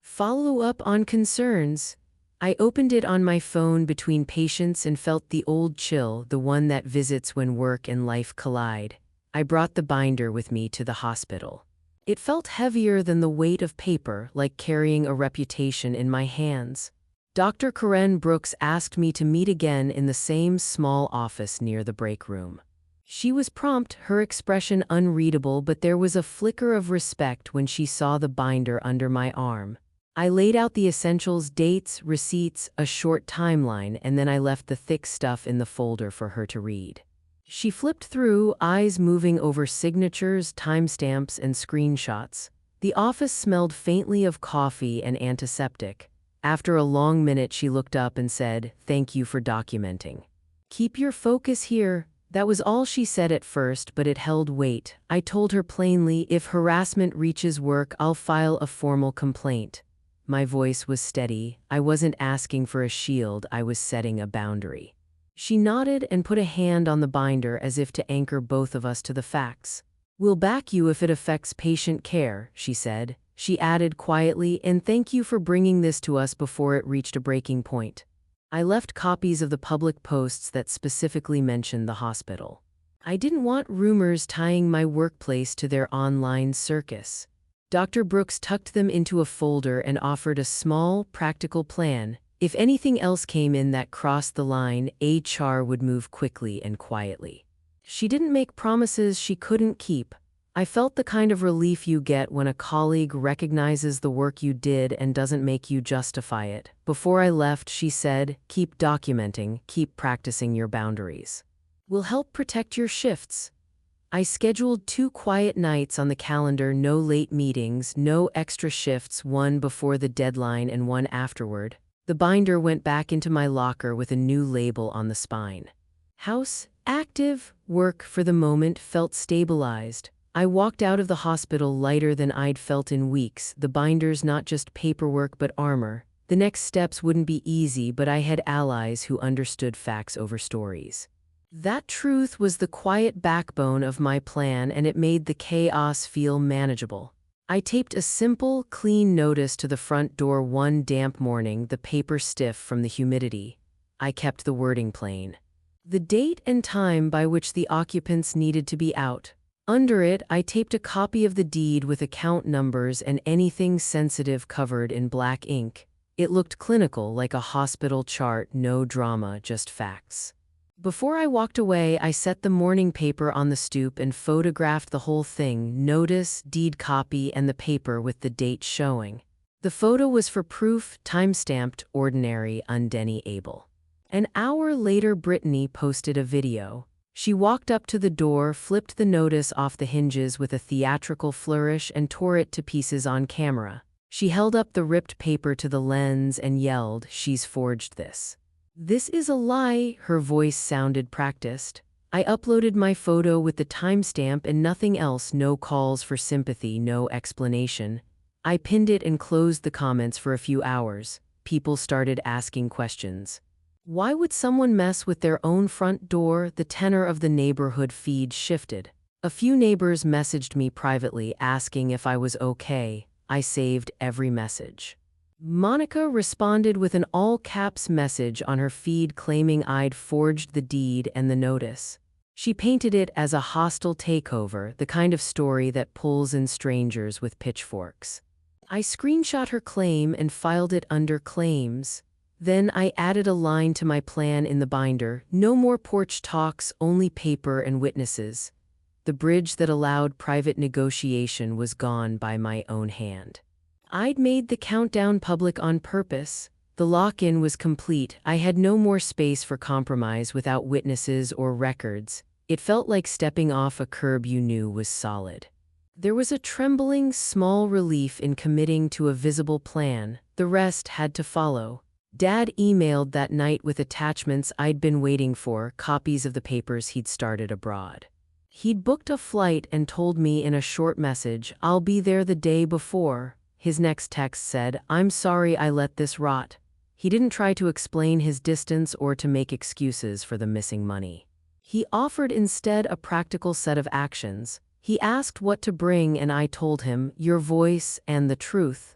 "Follow up on concerns." I opened it on my phone between patients and felt the old chill, the one that visits when work and life collide. I brought the binder with me to the hospital. It felt heavier than the weight of paper, like carrying a reputation in my hands. Dr. Karen Brooks asked me to meet again in the same small office near the break room. She was prompt, her expression unreadable, but there was a flicker of respect when she saw the binder under my arm. I laid out the essentials: dates, receipts, a short timeline, and then I left the thick stuff in the folder for her to read. She flipped through, eyes moving over signatures, timestamps, and screenshots. The office smelled faintly of coffee and antiseptic. After a long minute, she looked up and said, "Thank you for documenting. Keep your focus here." That was all she said at first, but it held weight. I told her plainly, "If harassment reaches work, I'll file a formal complaint." My voice was steady. I wasn't asking for a shield, I was setting a boundary. She nodded and put a hand on the binder as if to anchor both of us to the facts. "We'll back you if it affects patient care," she said. She added quietly, "And thank you for bringing this to us before it reached a breaking point." I left copies of the public posts that specifically mentioned the hospital. I didn't want rumors tying my workplace to their online circus. Dr. Brooks tucked them into a folder and offered a small, practical plan. If anything else came in that crossed the line, HR would move quickly and quietly. She didn't make promises she couldn't keep. I felt the kind of relief you get when a colleague recognizes the work you did and doesn't make you justify it. Before I left, she said, "Keep documenting, keep practicing your boundaries. We'll help protect your shifts." I scheduled 2 quiet nights on the calendar, no late meetings, no extra shifts, one before the deadline and one afterward. The binder went back into my locker with a new label on the spine. House, active, work for the moment felt stabilized. I walked out of the hospital lighter than I'd felt in weeks, the binders not just paperwork but armor. The next steps wouldn't be easy, but I had allies who understood facts over stories. That truth was the quiet backbone of my plan, and it made the chaos feel manageable. I taped a simple, clean notice to the front door one damp morning, the paper stiff from the humidity. I kept the wording plain. The date and time by which the occupants needed to be out. Under it, I taped a copy of the deed with account numbers and anything sensitive covered in black ink. It looked clinical, like a hospital chart, no drama, just facts. Before I walked away, I set the morning paper on the stoop and photographed the whole thing, notice, deed copy, and the paper with the date showing. The photo was for proof, time-stamped, ordinary, undenny able. An hour later, Brittany posted a video. She walked up to the door, flipped the notice off the hinges with a theatrical flourish, and tore it to pieces on camera. She held up the ripped paper to the lens and yelled, "She's forged this." "This is a lie," her voice sounded practiced. I uploaded my photo with the timestamp and nothing else, no calls for sympathy, no explanation. I pinned it and closed the comments for a few hours. People started asking questions. Why would someone mess with their own front door? The tenor of the neighborhood feed shifted. A few neighbors messaged me privately asking if I was okay. I saved every message. Monica responded with an all-caps message on her feed claiming I'd forged the deed and the notice. She painted it as a hostile takeover, the kind of story that pulls in strangers with pitchforks. I screenshot her claim and filed it under claims. Then I added a line to my plan in the binder: no more porch talks, only paper and witnesses. The bridge that allowed private negotiation was gone by my own hand. I'd made the countdown public on purpose. The lock-in was complete. I had no more space for compromise without witnesses or records. It felt like stepping off a curb you knew was solid. There was a trembling, small relief in committing to a visible plan. The rest had to follow. Dad emailed that night with attachments I'd been waiting for, copies of the papers he'd started abroad. He'd booked a flight and told me in a short message, "I'll be there the day before." His next text said, "I'm sorry I let this rot." He didn't try to explain his distance or to make excuses for the missing money. He offered instead a practical set of actions. He asked what to bring and I told him, "Your voice and the truth."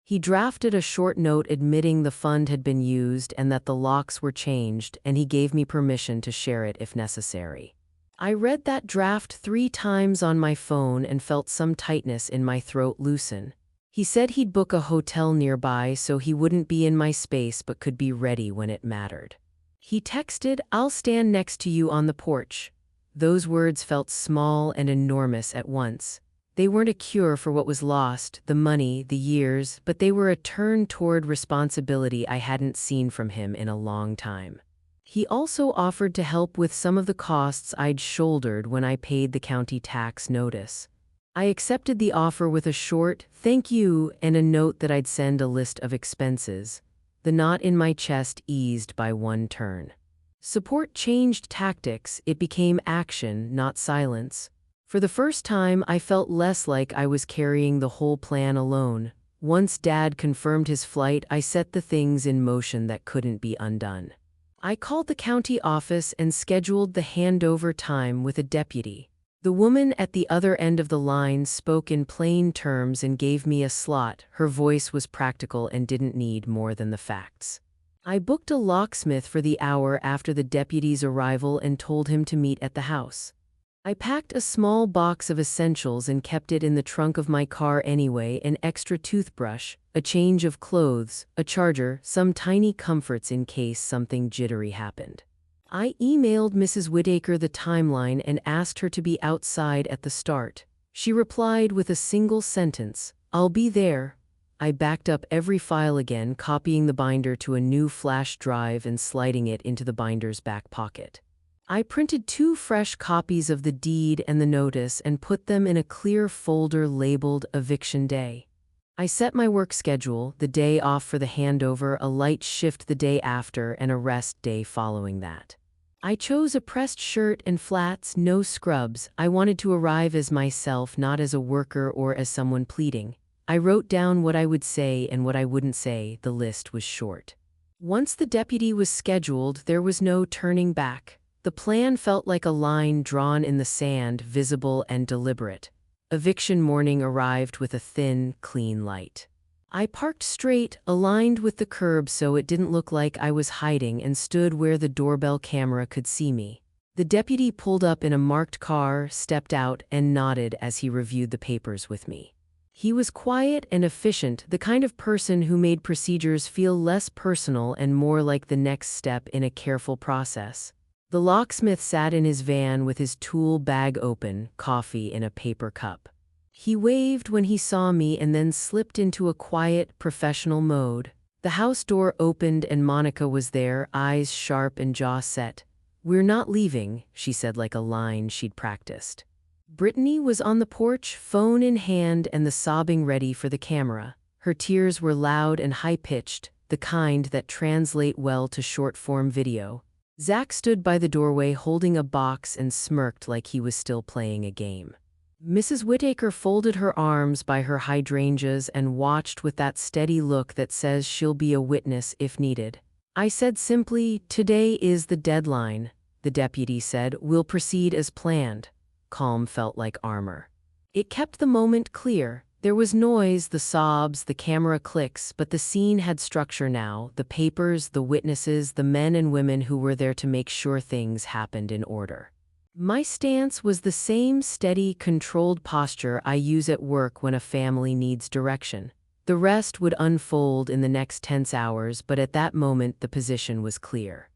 He drafted a short note admitting the fund had been used and that the locks were changed, and he gave me permission to share it if necessary. I read that draft 3 times on my phone and felt some tightness in my throat loosen. He said he'd book a hotel nearby so he wouldn't be in my space but could be ready when it mattered. He texted, "I'll stand next to you on the porch." Those words felt small and enormous at once. They weren't a cure for what was lost, the money, the years, but they were a turn toward responsibility I hadn't seen from him in a long time. He also offered to help with some of the costs I'd shouldered when I paid the county tax notice. I accepted the offer with a short "thank you" and a note that I'd send a list of expenses. The knot in my chest eased by one turn. Support changed tactics. It became action, not silence. For the first time, I felt less like I was carrying the whole plan alone. Once Dad confirmed his flight, I set the things in motion that couldn't be undone. I called the county office and scheduled the handover time with a deputy. The woman at the other end of the line spoke in plain terms and gave me a slot. Her voice was practical and didn't need more than the facts. I booked a locksmith for the hour after the deputy's arrival and told him to meet at the house. I packed a small box of essentials and kept it in the trunk of my car anyway: an extra toothbrush, a change of clothes, a charger, some tiny comforts in case something jittery happened. I emailed Mrs. Whitaker the timeline and asked her to be outside at the start. She replied with a single sentence, "I'll be there." I backed up every file again, copying the binder to a new flash drive and sliding it into the binder's back pocket. I printed 2 fresh copies of the deed and the notice and put them in a clear folder labeled "Eviction Day." I set my work schedule, the day off for the handover, a light shift the day after, and a rest day following that. I chose a pressed shirt and flats, no scrubs. I wanted to arrive as myself, not as a worker or as someone pleading. I wrote down what I would say and what I wouldn't say. The list was short. Once the deputy was scheduled, there was no turning back. The plan felt like a line drawn in the sand, visible and deliberate. Eviction morning arrived with a thin, clean light. I parked straight, aligned with the curb so it didn't look like I was hiding, and stood where the doorbell camera could see me. The deputy pulled up in a marked car, stepped out, and nodded as he reviewed the papers with me. He was quiet and efficient, the kind of person who made procedures feel less personal and more like the next step in a careful process. The locksmith sat in his van with his tool bag open, coffee in a paper cup. He waved when he saw me and then slipped into a quiet, professional mode. The house door opened and Monica was there, eyes sharp and jaw set. "We're not leaving," she said like a line she'd practiced. Brittany was on the porch, phone in hand and the sobbing ready for the camera. Her tears were loud and high-pitched, the kind that translate well to short-form video. Zach stood by the doorway holding a box and smirked like he was still playing a game. Mrs. Whittaker folded her arms by her hydrangeas and watched with that steady look that says she'll be a witness if needed. I said simply, "Today is the deadline." The deputy said, "We'll proceed as planned." Calm felt like armor. It kept the moment clear. There was noise, the sobs, the camera clicks, but the scene had structure now. The papers, the witnesses, the men and women who were there to make sure things happened in order. My stance was the same steady, controlled posture I use at work when a family needs direction. The rest would unfold in the next tense hours, but at that moment the position was clear.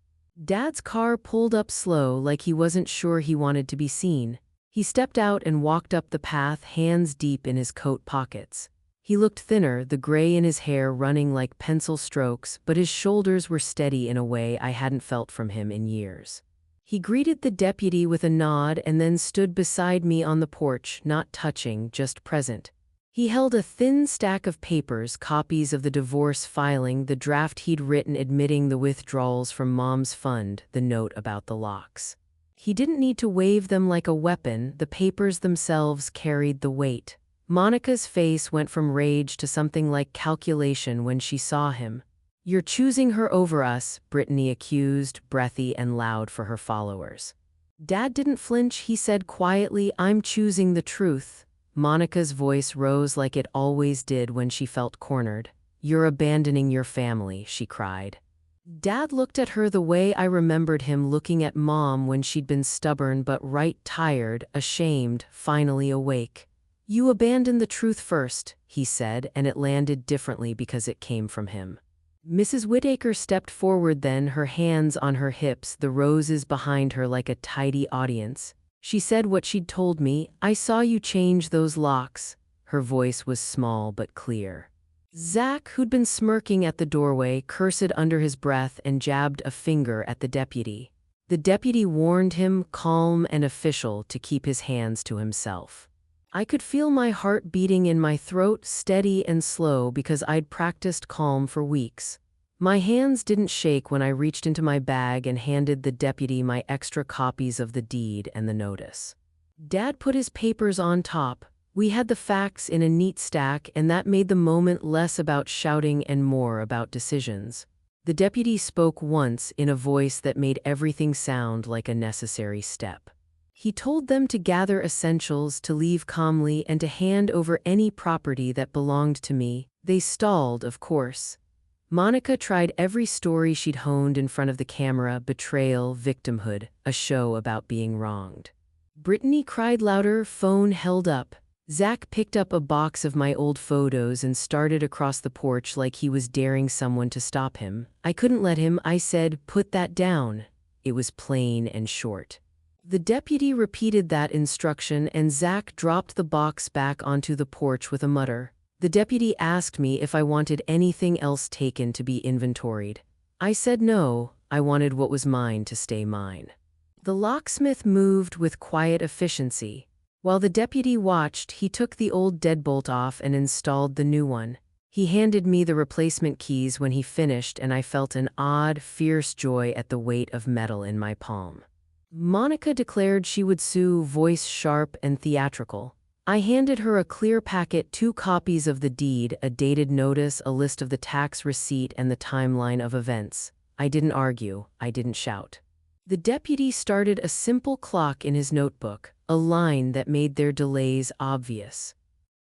Dad's car pulled up slow, like he wasn't sure he wanted to be seen. He stepped out and walked up the path, hands deep in his coat pockets. He looked thinner, the gray in his hair running like pencil strokes, but his shoulders were steady in a way I hadn't felt from him in years. He greeted the deputy with a nod and then stood beside me on the porch, not touching, just present. He held a thin stack of papers, copies of the divorce filing, the draft he'd written admitting the withdrawals from Mom's fund, the note about the locks. He didn't need to wave them like a weapon, the papers themselves carried the weight. Monica's face went from rage to something like calculation when she saw him. "You're choosing her over us," Brittany accused, breathy and loud for her followers. Dad didn't flinch, he said quietly, "I'm choosing the truth." Monica's voice rose like it always did when she felt cornered. "You're abandoning your family," she cried. Dad looked at her the way I remembered him looking at Mom when she'd been stubborn but tired, ashamed, finally awake. "You abandoned the truth first," he said, and it landed differently because it came from him. Mrs. Whittaker stepped forward then, her hands on her hips, the roses behind her like a tidy audience. She said what she'd told me, "I saw you change those locks." Her voice was small but clear. Zach, who'd been smirking at the doorway, cursed under his breath and jabbed a finger at the deputy. The deputy warned him, calm and official, to keep his hands to himself. I could feel my heart beating in my throat, steady and slow because I'd practiced calm for weeks. My hands didn't shake when I reached into my bag and handed the deputy my extra copies of the deed and the notice. Dad put his papers on top. We had the facts in a neat stack, and that made the moment less about shouting and more about decisions. The deputy spoke once in a voice that made everything sound like a necessary step. He told them to gather essentials, to leave calmly, and to hand over any property that belonged to me. They stalled, of course. Monica tried every story she'd honed in front of the camera: betrayal, victimhood, a show about being wronged. Brittany cried louder, phone held up. Zach picked up a box of my old photos and started across the porch like he was daring someone to stop him. I couldn't let him. I said, "Put that down." It was plain and short. The deputy repeated that instruction and Zach dropped the box back onto the porch with a mutter. The deputy asked me if I wanted anything else taken to be inventoried. I said no, I wanted what was mine to stay mine. The locksmith moved with quiet efficiency. While the deputy watched, he took the old deadbolt off and installed the new one. He handed me the replacement keys when he finished, and I felt an odd, fierce joy at the weight of metal in my palm. Monica declared she would sue, voice sharp and theatrical. I handed her a clear packet, 2 copies of the deed, a dated notice, a list of the tax receipt, and the timeline of events. I didn't argue, I didn't shout. The deputy started a simple clock in his notebook, a line that made their delays obvious.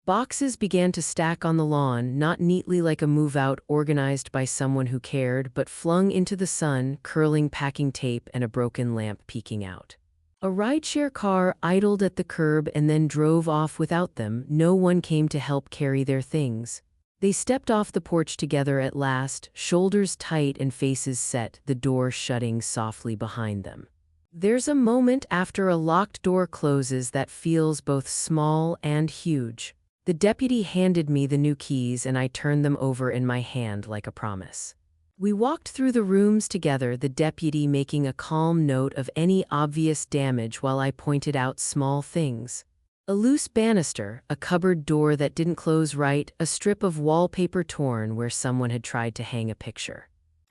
Boxes began to stack on the lawn, not neatly like a move-out organized by someone who cared, but flung into the sun, curling packing tape and a broken lamp peeking out. A rideshare car idled at the curb and then drove off without them. No one came to help carry their things. They stepped off the porch together at last, shoulders tight and faces set, the door shutting softly behind them. There's a moment after a locked door closes that feels both small and huge. The deputy handed me the new keys and I turned them over in my hand like a promise. We walked through the rooms together, the deputy making a calm note of any obvious damage while I pointed out small things. A loose banister, a cupboard door that didn't close right, a strip of wallpaper torn where someone had tried to hang a picture.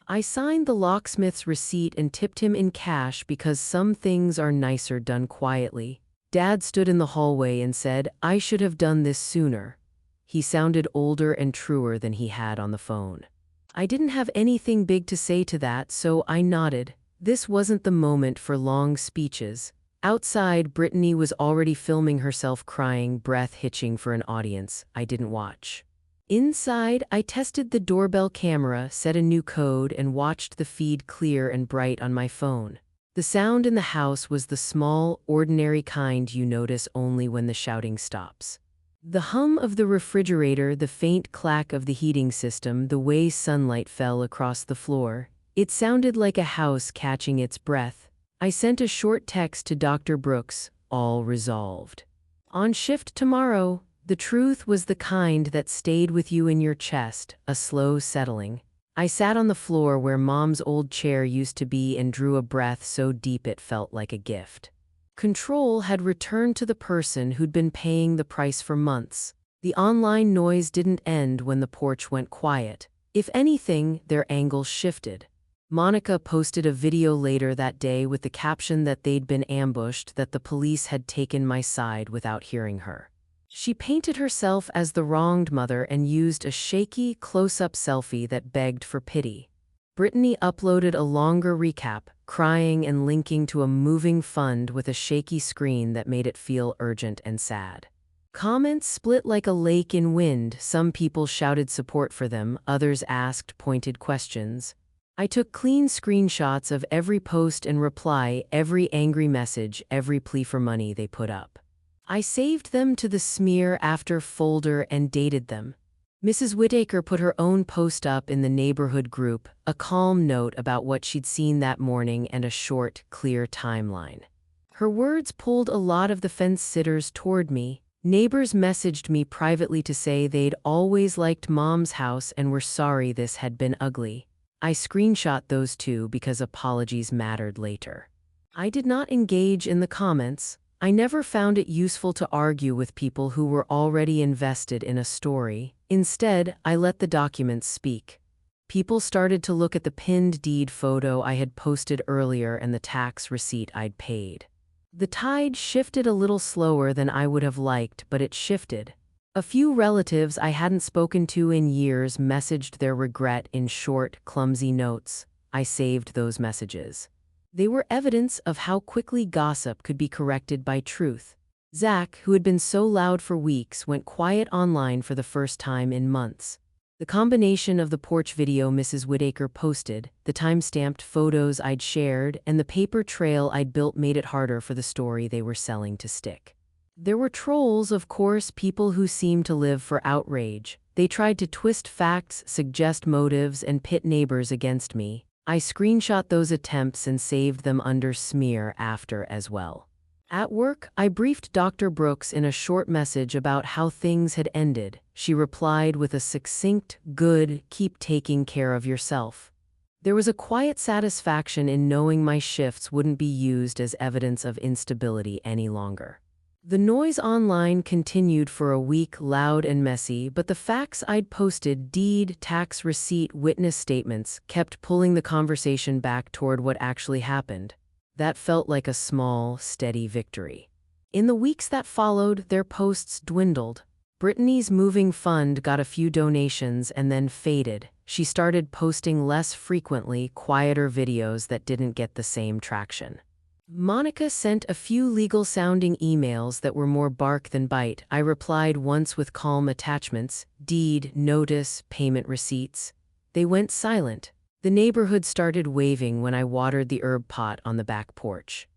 I signed the locksmith's receipt and tipped him in cash because some things are nicer done quietly. Dad stood in the hallway and said, "I should have done this sooner." He sounded older and truer than he had on the phone. I didn't have anything big to say to that, so I nodded. This wasn't the moment for long speeches. Outside, Brittany was already filming herself crying, breath hitching for an audience I didn't watch. Inside, I tested the doorbell camera, set a new code, and watched the feed clear and bright on my phone. The sound in the house was the small, ordinary kind you notice only when the shouting stops. The hum of the refrigerator, the faint clack of the heating system, the way sunlight fell across the floor. It sounded like a house catching its breath. I sent a short text to Dr. Brooks, all resolved. On shift tomorrow. The truth was the kind that stayed with you in your chest, a slow settling. I sat on the floor where Mom's old chair used to be and drew a breath so deep it felt like a gift. Control had returned to the person who'd been paying the price for months. The online noise didn't end when the porch went quiet. If anything, their angles shifted. Monica posted a video later that day with the caption that they'd been ambushed, that the police had taken my side without hearing her. She painted herself as the wronged mother and used a shaky, close-up selfie that begged for pity. Brittany uploaded a longer recap, crying and linking to a moving fund with a shaky screen that made it feel urgent and sad. Comments split like a lake in wind. Some people shouted support for them, others asked pointed questions. I took clean screenshots of every post and reply, every angry message, every plea for money they put up. I saved them to the smear after folder and dated them. Mrs. Whittaker put her own post up in the neighborhood group, a calm note about what she'd seen that morning and a short, clear timeline. Her words pulled a lot of the fence-sitters toward me. Neighbors messaged me privately to say they'd always liked Mom's house and were sorry this had been ugly. I screenshot those too because apologies mattered later. I did not engage in the comments. I never found it useful to argue with people who were already invested in a story. Instead, I let the documents speak. People started to look at the pinned deed photo I had posted earlier and the tax receipt I'd paid. The tide shifted a little slower than I would have liked, but it shifted. A few relatives I hadn't spoken to in years messaged their regret in short, clumsy notes. I saved those messages. They were evidence of how quickly gossip could be corrected by truth. Zach, who had been so loud for weeks, went quiet online for the first time in months. The combination of the porch video Mrs. Whittaker posted, the time-stamped photos I'd shared, and the paper trail I'd built made it harder for the story they were selling to stick. There were trolls, of course, people who seemed to live for outrage. They tried to twist facts, suggest motives, and pit neighbors against me. I screenshot those attempts and saved them under smear after as well. At work, I briefed Dr. Brooks in a short message about how things had ended. She replied with a succinct, "Good, keep taking care of yourself." There was a quiet satisfaction in knowing my shifts wouldn't be used as evidence of instability any longer. The noise online continued for a week, loud and messy, but the facts I'd posted, deed, tax receipt, witness statements, kept pulling the conversation back toward what actually happened. That felt like a small, steady victory. In the weeks that followed, their posts dwindled. Brittany's moving fund got a few donations and then faded. She started posting less frequently, quieter videos that didn't get the same traction. Monica sent a few legal-sounding emails that were more bark than bite. I replied once with calm attachments, deed, notice, payment receipts. They went silent. The neighborhood started waving when I watered the herb pot on the back porch.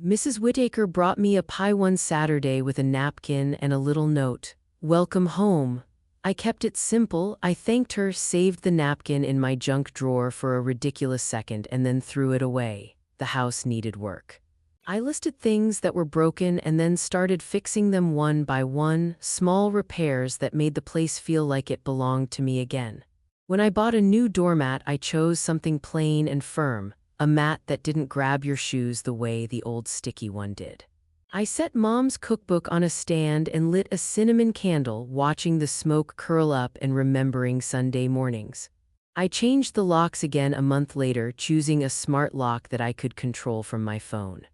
Mrs. Whittaker brought me a pie one Saturday with a napkin and a little note. "Welcome home." I kept it simple. I thanked her, saved the napkin in my junk drawer for a ridiculous second, and then threw it away. The house needed work. I listed things that were broken and then started fixing them one by one, small repairs that made the place feel like it belonged to me again. When I bought a new doormat, I chose something plain and firm, a mat that didn't grab your shoes the way the old sticky one did. I set Mom's cookbook on a stand and lit a cinnamon candle, watching the smoke curl up and remembering Sunday mornings. I changed the locks again a month later, choosing a smart lock that I could control from my phone.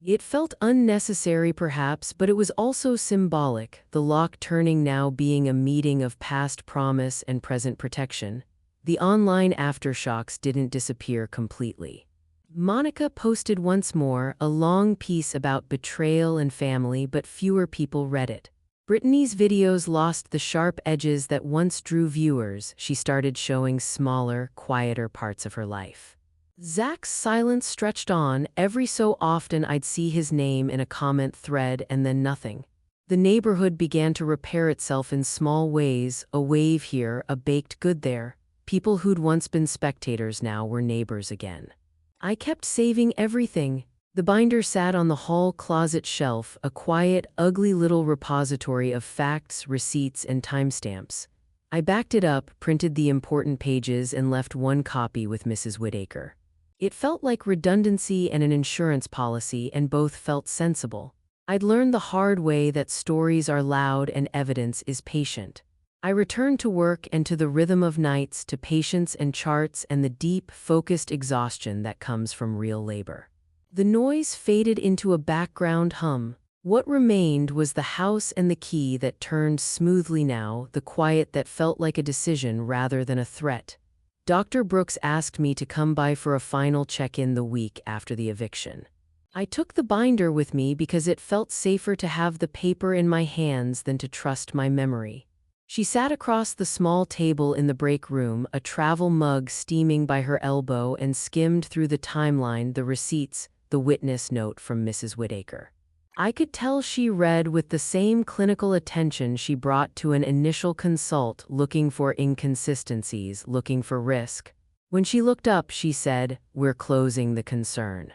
It felt unnecessary perhaps, but it was also symbolic, the lock turning now being a meeting of past promise and present protection. The online aftershocks didn't disappear completely. Monica posted once more, a long piece about betrayal and family, but fewer people read it. Brittany's videos lost the sharp edges that once drew viewers. She started showing smaller, quieter parts of her life. Zach's silence stretched on. Every so often I'd see his name in a comment thread and then nothing. The neighborhood began to repair itself in small ways, a wave here, a baked good there. People who'd once been spectators now were neighbors again. I kept saving everything. The binder sat on the hall closet shelf, a quiet, ugly little repository of facts, receipts, and timestamps. I backed it up, printed the important pages, and left one copy with Mrs. Whittaker. It felt like redundancy and an insurance policy, and both felt sensible. I'd learned the hard way that stories are loud and evidence is patient. I returned to work and to the rhythm of nights, to patience and charts and the deep, focused exhaustion that comes from real labor. The noise faded into a background hum. What remained was the house and the key that turned smoothly now, the quiet that felt like a decision rather than a threat. Dr. Brooks asked me to come by for a final check-in the week after the eviction. I took the binder with me because it felt safer to have the paper in my hands than to trust my memory. She sat across the small table in the break room, a travel mug steaming by her elbow, and skimmed through the timeline, the receipts, the witness note from Mrs. Whittaker. I could tell she read with the same clinical attention she brought to an initial consult, looking for inconsistencies, looking for risk. When she looked up, she said, "We're closing the concern.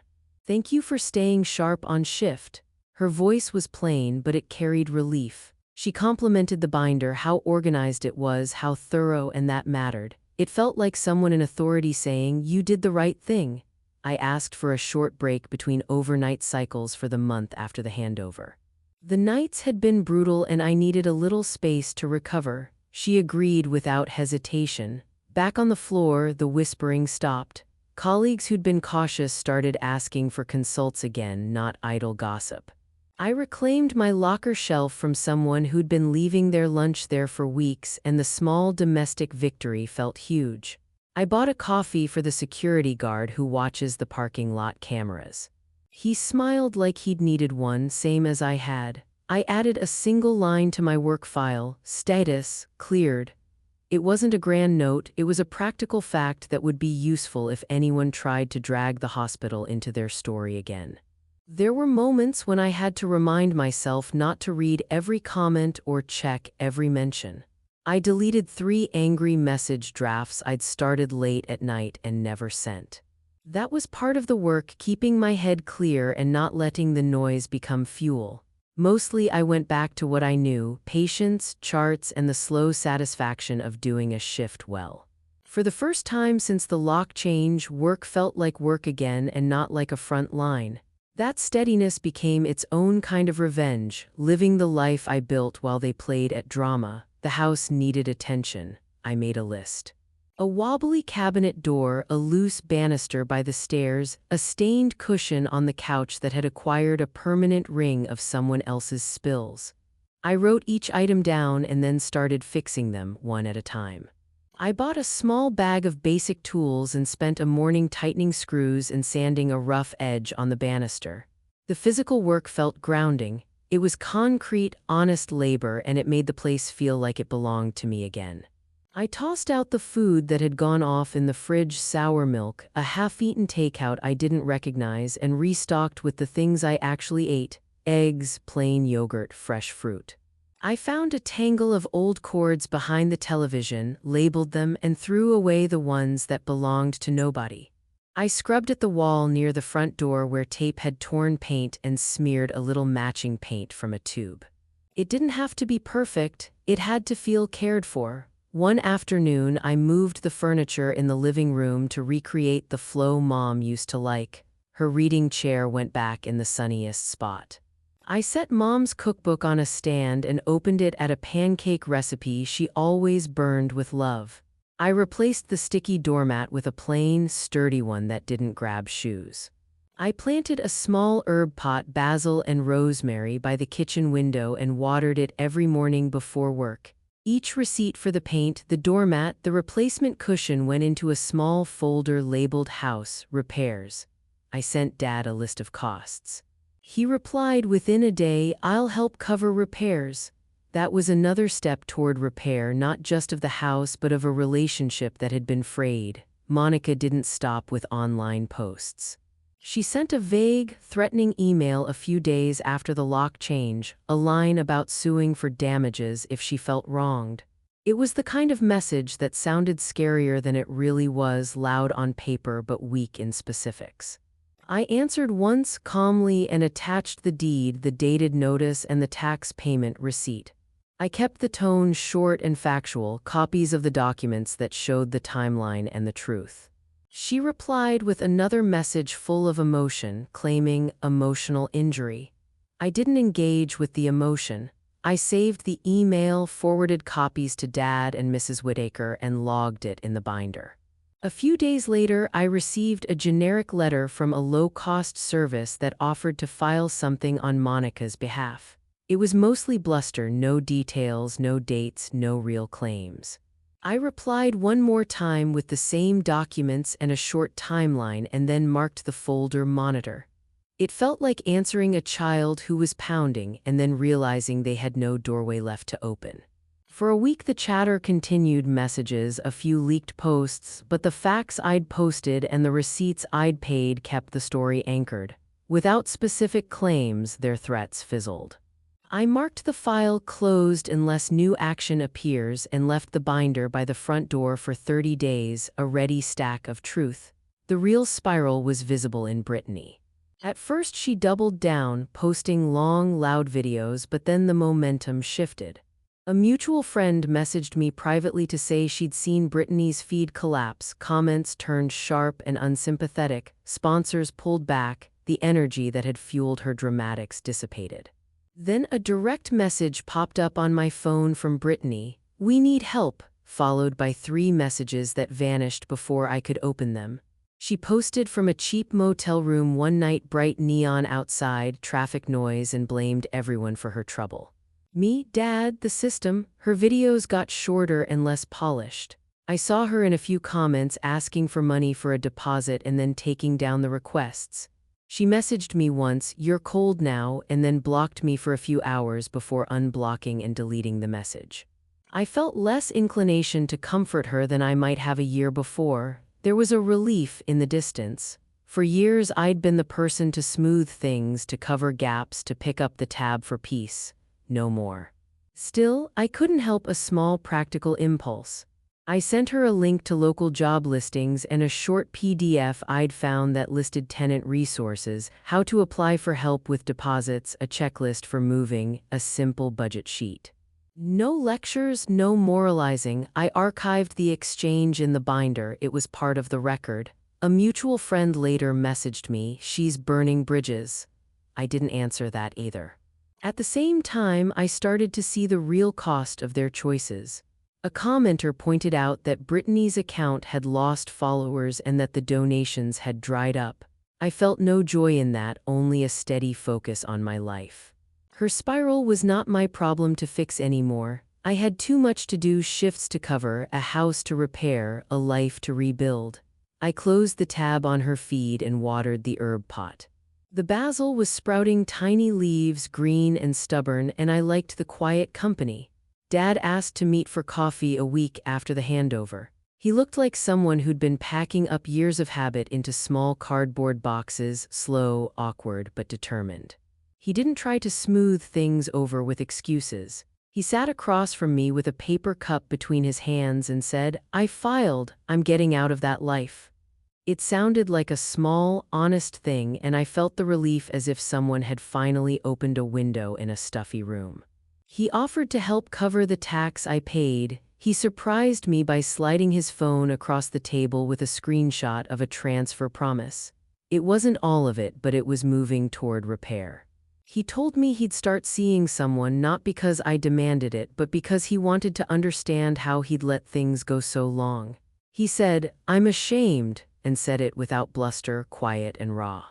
Thank you for staying sharp on shift." Her voice was plain, but it carried relief. She complimented the binder, how organized it was, how thorough, and that mattered. It felt like someone in authority saying, "You did the right thing." I asked for a short break between overnight cycles for the month after the handover. The nights had been brutal and I needed a little space to recover. She agreed without hesitation. Back on the floor, the whispering stopped. Colleagues who'd been cautious started asking for consults again, not idle gossip. I reclaimed my locker shelf from someone who'd been leaving their lunch there for weeks, and the small domestic victory felt huge. I bought a coffee for the security guard who watches the parking lot cameras. He smiled like he'd needed one, same as I had. I added a single line to my work file, status, cleared. It wasn't a grand note, it was a practical fact that would be useful if anyone tried to drag the hospital into their story again. There were moments when I had to remind myself not to read every comment or check every mention. I deleted 3 angry message drafts I'd started late at night and never sent. That was part of the work, keeping my head clear and not letting the noise become fuel. Mostly I went back to what I knew, patience, charts, and the slow satisfaction of doing a shift well. For the first time since the lock change, work felt like work again and not like a front line. That steadiness became its own kind of revenge, living the life I built while they played at drama. The house needed attention. I made a list. A wobbly cabinet door, a loose banister by the stairs, a stained cushion on the couch that had acquired a permanent ring of someone else's spills. I wrote each item down and then started fixing them, one at a time. I bought a small bag of basic tools and spent a morning tightening screws and sanding a rough edge on the banister. The physical work felt grounding. It was concrete, honest labor, and it made the place feel like it belonged to me again. I tossed out the food that had gone off in the fridge: sour milk, a half-eaten takeout I didn't recognize, and restocked with the things I actually ate: eggs, plain yogurt, fresh fruit. I found a tangle of old cords behind the television, labeled them, and threw away the ones that belonged to nobody. I scrubbed at the wall near the front door where tape had torn paint and smeared a little matching paint from a tube. It didn't have to be perfect, it had to feel cared for. One afternoon, I moved the furniture in the living room to recreate the flow Mom used to like. Her reading chair went back in the sunniest spot. I set Mom's cookbook on a stand and opened it at a pancake recipe she always burned with love. I replaced the sticky doormat with a plain, sturdy one that didn't grab shoes. I planted a small herb pot, basil and rosemary, by the kitchen window and watered it every morning before work. Each receipt for the paint, the doormat, the replacement cushion went into a small folder labeled House Repairs. I sent Dad a list of costs. He replied within a day, "I'll help cover repairs." That was another step toward repair, not just of the house but of a relationship that had been frayed. Monica didn't stop with online posts. She sent a vague, threatening email a few days after the lock change, a line about suing for damages if she felt wronged. It was the kind of message that sounded scarier than it really was, loud on paper but weak in specifics. I answered once calmly and attached the deed, the dated notice, and the tax payment receipt. I kept the tone short and factual, copies of the documents that showed the timeline and the truth. She replied with another message full of emotion, claiming emotional injury. I didn't engage with the emotion. I saved the email, forwarded copies to Dad and Mrs. Whittaker, and logged it in the binder. A few days later, I received a generic letter from a low-cost service that offered to file something on Monica's behalf. It was mostly bluster, no details, no dates, no real claims. I replied one more time with the same documents and a short timeline, and then marked the folder Monitor. It felt like answering a child who was pounding and then realizing they had no doorway left to open. For a week the chatter continued: messages, a few leaked posts, but the facts I'd posted and the receipts I'd paid kept the story anchored. Without specific claims, their threats fizzled. I marked the file closed unless new action appears and left the binder by the front door for 30 days, a ready stack of truth. The real spiral was visible in Brittany. At first she doubled down, posting long, loud videos, but then the momentum shifted. A mutual friend messaged me privately to say she'd seen Brittany's feed collapse. Comments turned sharp and unsympathetic. Sponsors pulled back. The energy that had fueled her dramatics dissipated. Then a direct message popped up on my phone from Brittany: "We need help," followed by 3 messages that vanished before I could open them. She posted from a cheap motel room one night, bright neon outside, traffic noise, and blamed everyone for her trouble. Me, Dad, the system. Her videos got shorter and less polished. I saw her in a few comments asking for money for a deposit and then taking down the requests. She messaged me once, "You're cold now," and then blocked me for a few hours before unblocking and deleting the message. I felt less inclination to comfort her than I might have a year before. There was a relief in the distance. For years I'd been the person to smooth things, to cover gaps, to pick up the tab for peace. No more. Still, I couldn't help a small practical impulse. I sent her a link to local job listings and a short PDF I'd found that listed tenant resources, how to apply for help with deposits, a checklist for moving, a simple budget sheet. No lectures, no moralizing. I archived the exchange in the binder. It was part of the record. A mutual friend later messaged me, "She's burning bridges." I didn't answer that either. At the same time, I started to see the real cost of their choices. A commenter pointed out that Brittany's account had lost followers and that the donations had dried up. I felt no joy in that, only a steady focus on my life. Her spiral was not my problem to fix anymore. I had too much to do, shifts to cover, a house to repair, a life to rebuild. I closed the tab on her feed and watered the herb pot. The basil was sprouting tiny leaves, green and stubborn, and I liked the quiet company. Dad asked to meet for coffee a week after the handover. He looked like someone who'd been packing up years of habit into small cardboard boxes, slow, awkward, but determined. He didn't try to smooth things over with excuses. He sat across from me with a paper cup between his hands and said, "I filed, I'm getting out of that life." It sounded like a small, honest thing, and I felt the relief as if someone had finally opened a window in a stuffy room. He offered to help cover the tax I paid. He surprised me by sliding his phone across the table with a screenshot of a transfer promise. It wasn't all of it, but it was moving toward repair. He told me he'd start seeing someone not because I demanded it, but because he wanted to understand how he'd let things go so long. He said, "I'm ashamed," and said it without bluster, quiet and raw.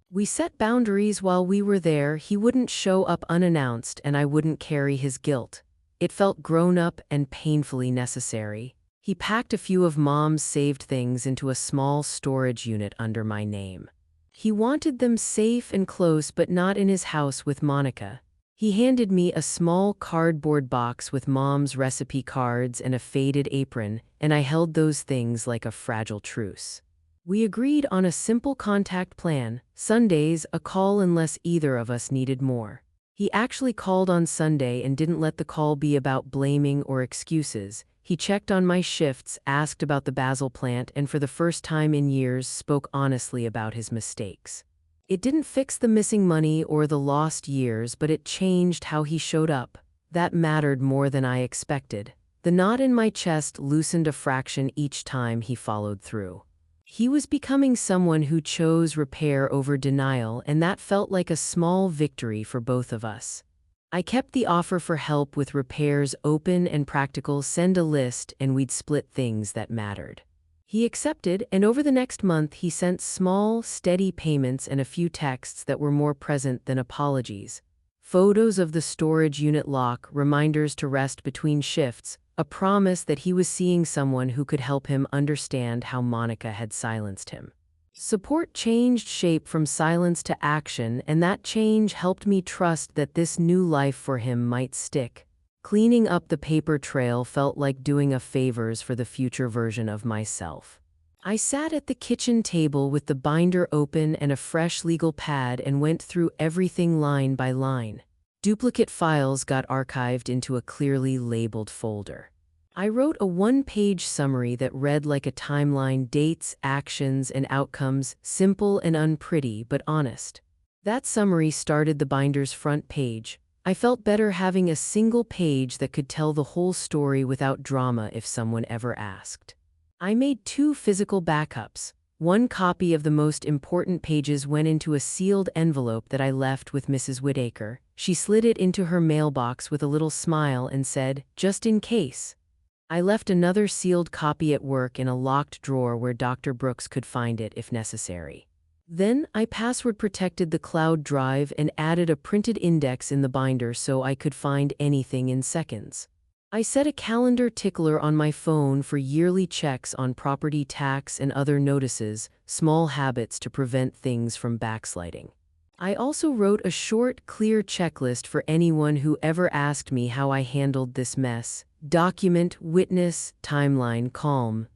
We set boundaries while we were there. He wouldn't show up unannounced, and I wouldn't carry his guilt. It felt grown up and painfully necessary. He packed a few of Mom's saved things into a small storage unit under my name. He wanted them safe and close, but not in his house with Monica. He handed me a small cardboard box with Mom's recipe cards and a faded apron, and I held those things like a fragile truce. We agreed on a simple contact plan: Sundays, a call unless either of us needed more. He actually called on Sunday and didn't let the call be about blaming or excuses. He checked on my shifts, asked about the basil plant, and for the first time in years spoke honestly about his mistakes. It didn't fix the missing money or the lost years, but it changed how he showed up. That mattered more than I expected. The knot in my chest loosened a fraction each time he followed through. He was becoming someone who chose repair over denial, and that felt like a small victory for both of us. I kept the offer for help with repairs open and practical. Send a list, and we'd split things that mattered. He accepted, and over the next month he sent small, steady payments and a few texts that were more present than apologies. Photos of the storage unit lock, reminders to rest between shifts, a promise that he was seeing someone who could help him understand how Monica had silenced him. Support changed shape from silence to action, and that change helped me trust that this new life for him might stick. Cleaning up the paper trail felt like doing a favors for the future version of myself. I sat at the kitchen table with the binder open and a fresh legal pad and went through everything line by line. Duplicate files got archived into a clearly labeled folder. I wrote a one-page summary that read like a timeline: dates, actions, and outcomes, simple and unpretty, but honest. That summary started the binder's front page. I felt better having a single page that could tell the whole story without drama if someone ever asked. I made 2 physical backups. One copy of the most important pages went into a sealed envelope that I left with Mrs. Whittaker. She slid it into her mailbox with a little smile and said, "Just in case." I left another sealed copy at work in a locked drawer where Dr. Brooks could find it if necessary. Then I password protected the cloud drive and added a printed index in the binder so I could find anything in seconds. I set a calendar tickler on my phone for yearly checks on property tax and other notices, small habits to prevent things from backsliding. I also wrote a short, clear checklist for anyone who ever asked me how I handled this mess: document, witness, timeline, calm.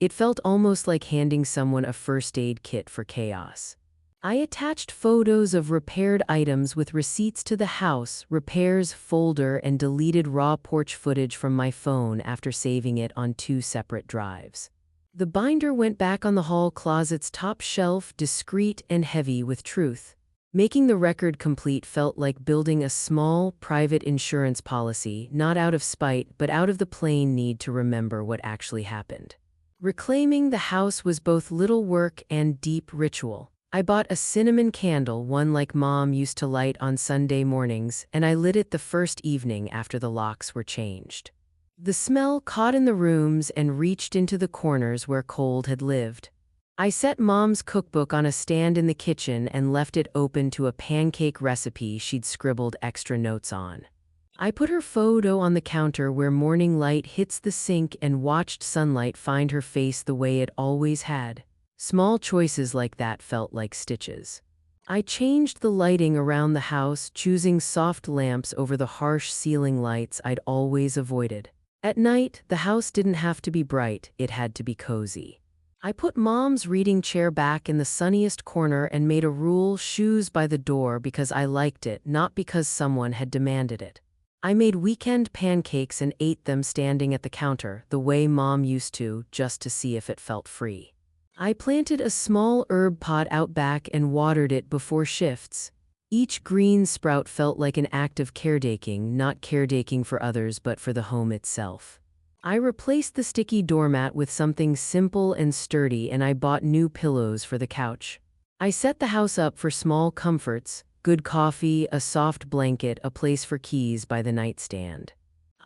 It felt almost like handing someone a first aid kit for chaos. I attached photos of repaired items with receipts to the house, repairs folder, and deleted raw porch footage from my phone after saving it on 2 separate drives. The binder went back on the hall closet's top shelf, discreet and heavy with truth. Making the record complete felt like building a small, private insurance policy, not out of spite, but out of the plain need to remember what actually happened. Reclaiming the house was both little work and deep ritual. I bought a cinnamon candle, one like Mom used to light on Sunday mornings, and I lit it the first evening after the locks were changed. The smell caught in the rooms and reached into the corners where cold had lived. I set Mom's cookbook on a stand in the kitchen and left it open to a pancake recipe she'd scribbled extra notes on. I put her photo on the counter where morning light hits the sink and watched sunlight find her face the way it always had. Small choices like that felt like stitches. I changed the lighting around the house, choosing soft lamps over the harsh ceiling lights I'd always avoided. At night, the house didn't have to be bright, it had to be cozy. I put Mom's reading chair back in the sunniest corner and made a rule: shoes by the door, because I liked it, not because someone had demanded it. I made weekend pancakes and ate them standing at the counter, the way Mom used to, just to see if it felt free. I planted a small herb pot out back and watered it before shifts. Each green sprout felt like an act of caretaking, not caretaking for others but for the home itself. I replaced the sticky doormat with something simple and sturdy, and I bought new pillows for the couch. I set the house up for small comforts: good coffee, a soft blanket, a place for keys by the nightstand.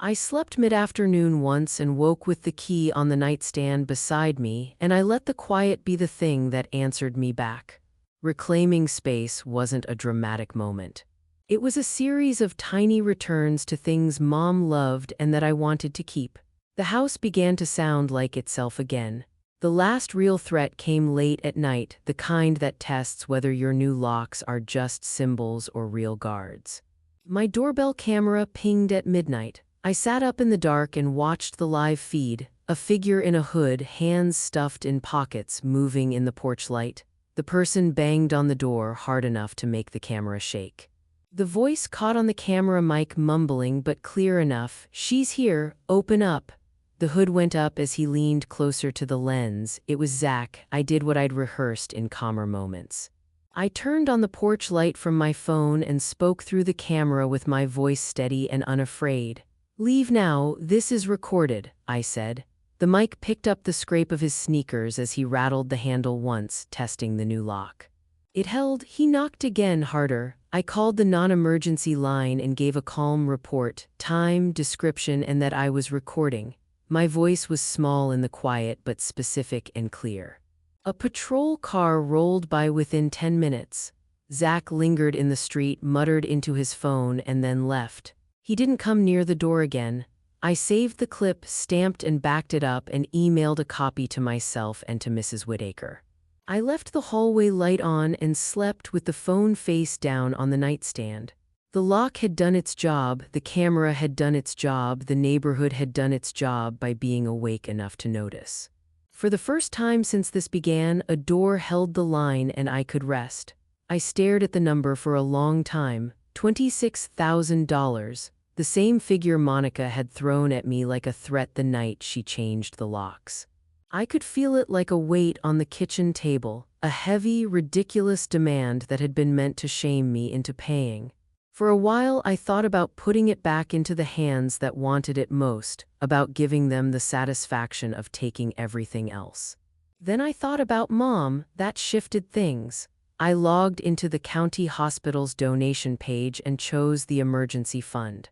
I slept mid-afternoon once and woke with the key on the nightstand beside me, and I let the quiet be the thing that answered me back. Reclaiming space wasn't a dramatic moment. It was a series of tiny returns to things Mom loved and that I wanted to keep. The house began to sound like itself again. The last real threat came late at night, the kind that tests whether your new locks are just symbols or real guards. My doorbell camera pinged at midnight. I sat up in the dark and watched the live feed, a figure in a hood, hands stuffed in pockets, moving in the porch light. The person banged on the door hard enough to make the camera shake. The voice caught on the camera mic, mumbling but clear enough: "She's here, open up." The hood went up as he leaned closer to the lens. It was Zach. I did what I'd rehearsed in calmer moments. I turned on the porch light from my phone and spoke through the camera with my voice steady and unafraid. "Leave now, this is recorded," I said. The mic picked up the scrape of his sneakers as he rattled the handle once, testing the new lock. It held. He knocked again, harder. I called the non-emergency line and gave a calm report, time, description, and that I was recording. My voice was small in the quiet but specific and clear. A patrol car rolled by within 10 minutes. Zach lingered in the street, muttered into his phone, and then left. He didn't come near the door again. I saved the clip, stamped and backed it up, and emailed a copy to myself and to Mrs. Whitaker. I left the hallway light on and slept with the phone face down on the nightstand. The lock had done its job, the camera had done its job, the neighborhood had done its job by being awake enough to notice. For the first time since this began, a door held the line and I could rest. I stared at the number for a long time. $26,000, the same figure Monica had thrown at me like a threat the night she changed the locks. I could feel it like a weight on the kitchen table, a heavy, ridiculous demand that had been meant to shame me into paying. For a while I thought about putting it back into the hands that wanted it most, about giving them the satisfaction of taking everything else. Then I thought about Mom. That shifted things. I logged into the county hospital's donation page and chose the emergency fund.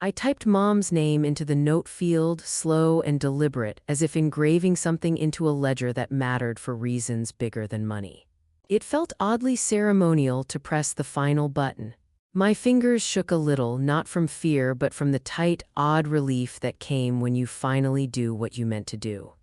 I typed Mom's name into the note field, slow and deliberate, as if engraving something into a ledger that mattered for reasons bigger than money. It felt oddly ceremonial to press the final button. My fingers shook a little, not from fear but from the tight, odd relief that came when you finally do what you meant to do.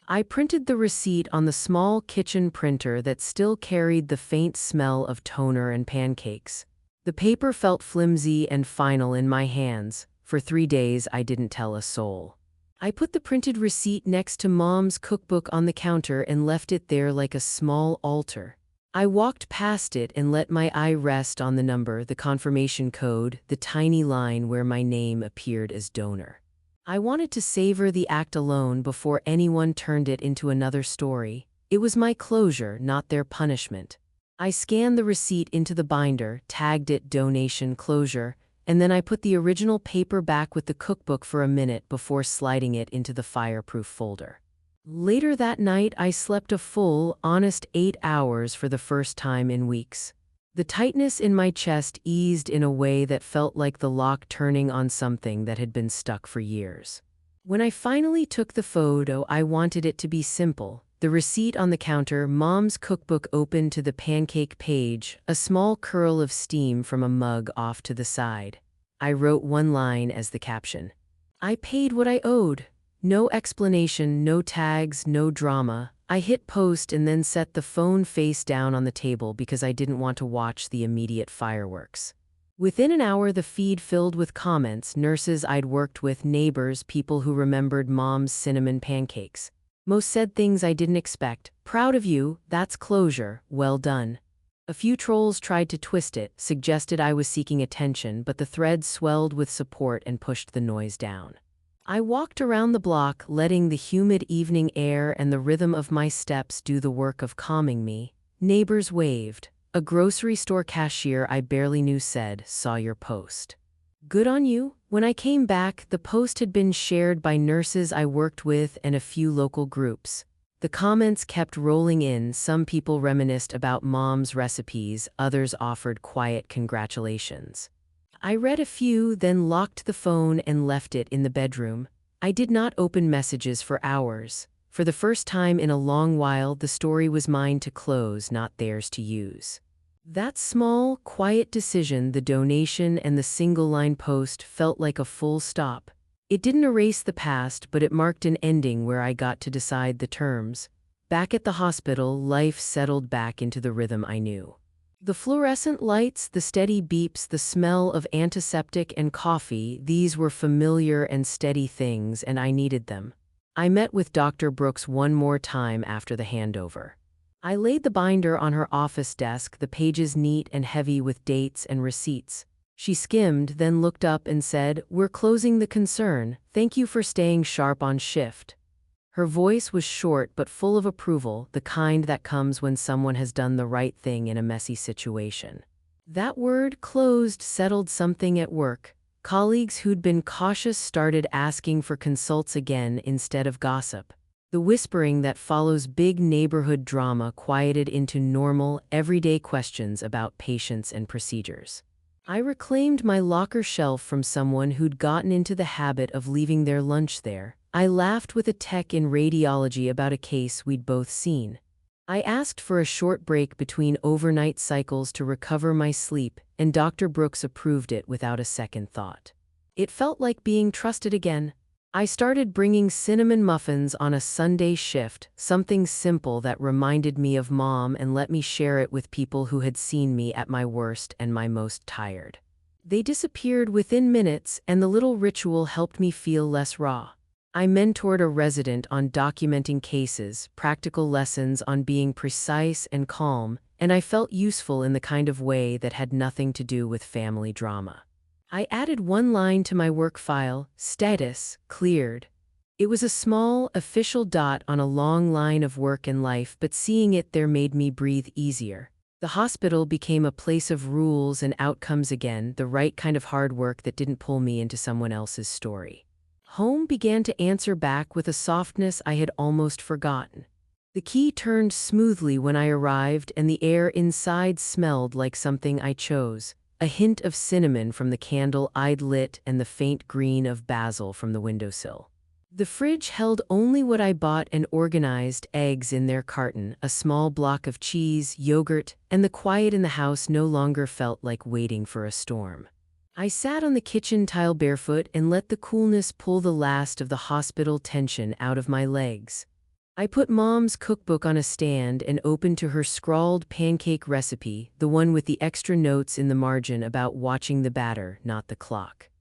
I printed the receipt on the small kitchen printer that still carried the faint smell of toner and pancakes. The paper felt flimsy and final in my hands. For 3 days I didn't tell a soul. I put the printed receipt next to Mom's cookbook on the counter and left it there like a small altar. I walked past it and let my eye rest on the number, the confirmation code, the tiny line where my name appeared as donor. I wanted to savor the act alone before anyone turned it into another story. It was my closure, not their punishment. I scanned the receipt into the binder, tagged it donation closure, and then I put the original paper back with the cookbook for a minute before sliding it into the fireproof folder. Later that night, I slept a full, honest 8 hours for the first time in weeks. The tightness in my chest eased in a way that felt like the lock turning on something that had been stuck for years. When I finally took the photo, I wanted it to be simple. The receipt on the counter, Mom's cookbook open to the pancake page, a small curl of steam from a mug off to the side. I wrote one line as the caption. I paid what I owed. No explanation, no tags, no drama. I hit post and then set the phone face down on the table because I didn't want to watch the immediate fireworks. Within an hour, the feed filled with comments, nurses I'd worked with, neighbors, people who remembered Mom's cinnamon pancakes. Most said things I didn't expect. Proud of you, that's closure, well done. A few trolls tried to twist it, suggested I was seeking attention, but the thread swelled with support and pushed the noise down. I walked around the block, letting the humid evening air and the rhythm of my steps do the work of calming me. Neighbors waved. A grocery store cashier I barely knew said, "Saw your post." Good on you. When I came back, the post had been shared by nurses I worked with and a few local groups. The comments kept rolling in. Some people reminisced about Mom's recipes, others offered quiet congratulations. I read a few, then locked the phone and left it in the bedroom. I did not open messages for hours. For the first time in a long while, the story was mine to close, not theirs to use. That small, quiet decision, the donation and the single-line post, felt like a full stop. It didn't erase the past, but it marked an ending where I got to decide the terms. Back at the hospital, life settled back into the rhythm I knew. The fluorescent lights, the steady beeps, the smell of antiseptic and coffee, these were familiar and steady things, and I needed them. I met with Dr. Brooks one more time after the handover. I laid the binder on her office desk, the pages neat and heavy with dates and receipts. She skimmed, then looked up and said, "We're closing the concern. Thank you for staying sharp on shift." Her voice was short but full of approval, the kind that comes when someone has done the right thing in a messy situation. That word, closed, settled something at work. Colleagues who'd been cautious started asking for consults again instead of gossip. The whispering that follows big neighborhood drama quieted into normal, everyday questions about patients and procedures. I reclaimed my locker shelf from someone who'd gotten into the habit of leaving their lunch there. I laughed with a tech in radiology about a case we'd both seen. I asked for a short break between overnight cycles to recover my sleep, and Dr. Brooks approved it without a second thought. It felt like being trusted again. I started bringing cinnamon muffins on a Sunday shift, something simple that reminded me of Mom and let me share it with people who had seen me at my worst and my most tired. They disappeared within minutes, and the little ritual helped me feel less raw. I mentored a resident on documenting cases, practical lessons on being precise and calm, and I felt useful in the kind of way that had nothing to do with family drama. I added one line to my work file, status, cleared. It was a small, official dot on a long line of work and life, but seeing it there made me breathe easier. The hospital became a place of rules and outcomes again, the right kind of hard work that didn't pull me into someone else's story. Home began to answer back with a softness I had almost forgotten. The key turned smoothly when I arrived, and the air inside smelled like something I chose, a hint of cinnamon from the candle I'd lit and the faint green of basil from the windowsill. The fridge held only what I bought and organized: eggs in their carton, a small block of cheese, yogurt, and the quiet in the house no longer felt like waiting for a storm. I sat on the kitchen tile barefoot and let the coolness pull the last of the hospital tension out of my legs. I put Mom's cookbook on a stand and opened to her scrawled pancake recipe, the one with the extra notes in the margin about watching the batter, not the clock.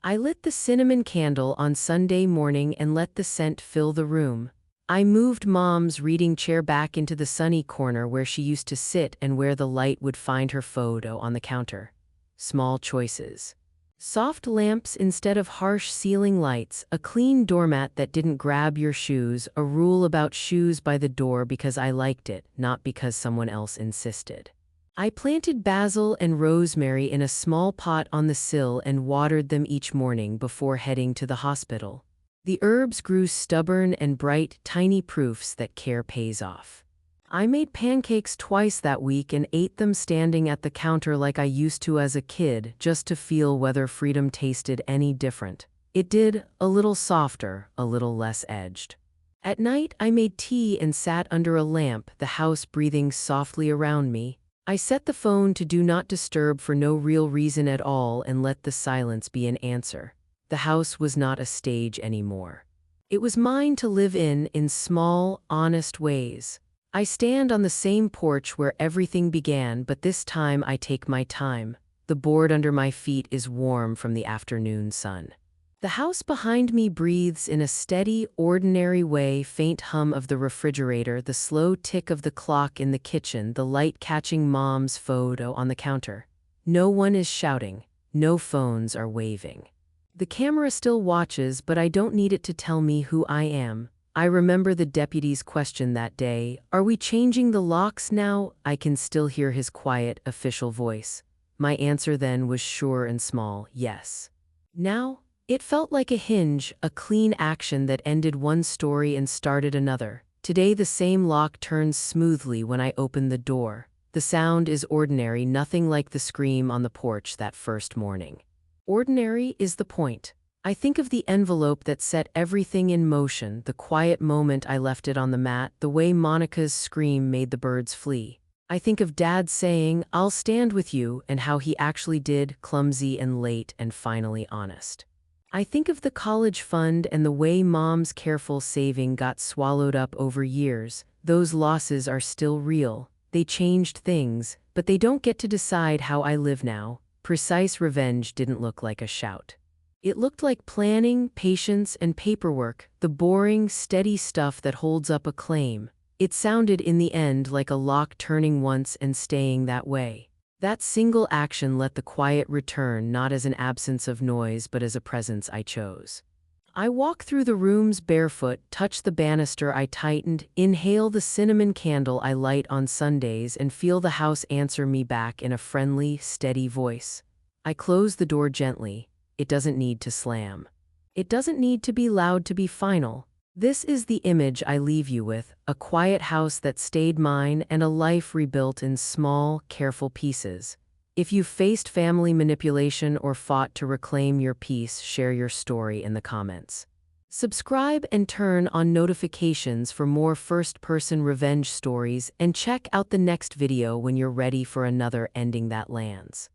I lit the cinnamon candle on Sunday morning and let the scent fill the room. I moved Mom's reading chair back into the sunny corner where she used to sit and where the light would find her photo on the counter. Small choices. Soft lamps instead of harsh ceiling lights, a clean doormat that didn't grab your shoes, a rule about shoes by the door because I liked it, not because someone else insisted. I planted basil and rosemary in a small pot on the sill and watered them each morning before heading to the hospital. The herbs grew stubborn and bright, tiny proofs that care pays off. I made pancakes twice that week and ate them standing at the counter like I used to as a kid, just to feel whether freedom tasted any different. It did, a little softer, a little less edged. At night, I made tea and sat under a lamp, the house breathing softly around me. I set the phone to do not disturb for no real reason at all and let the silence be an answer. The house was not a stage anymore. It was mine to live in small, honest ways. I stand on the same porch where everything began, but this time I take my time. The board under my feet is warm from the afternoon sun. The house behind me breathes in a steady, ordinary way, faint hum of the refrigerator, the slow tick of the clock in the kitchen, the light catching Mom's photo on the counter. No one is shouting. No phones are waving. The camera still watches, but I don't need it to tell me who I am. I remember the deputy's question that day, "Are we changing the locks now?" I can still hear his quiet, official voice. My answer then was sure and small, yes. Now, it felt like a hinge, a clean action that ended one story and started another. Today the same lock turns smoothly when I open the door. The sound is ordinary, nothing like the scream on the porch that first morning. Ordinary is the point. I think of the envelope that set everything in motion, the quiet moment I left it on the mat, the way Monica's scream made the birds flee. I think of Dad saying, "I'll stand with you," and how he actually did, clumsy and late and finally honest. I think of the college fund and the way Mom's careful saving got swallowed up over years. Those losses are still real. They changed things, but they don't get to decide how I live now. Precise revenge didn't look like a shout. It looked like planning, patience, and paperwork, the boring, steady stuff that holds up a claim. It sounded in the end like a lock turning once and staying that way. That single action let the quiet return, not as an absence of noise but as a presence I chose. I walk through the rooms barefoot, touch the banister I tightened, inhale the cinnamon candle I light on Sundays, and feel the house answer me back in a friendly, steady voice. I close the door gently. It doesn't need to slam. It doesn't need to be loud to be final. This is the image I leave you with, a quiet house that stayed mine and a life rebuilt in small, careful pieces. If you've faced family manipulation or fought to reclaim your peace, share your story in the comments. Subscribe and turn on notifications for more first-person revenge stories, and check out the next video when you're ready for another ending that lands.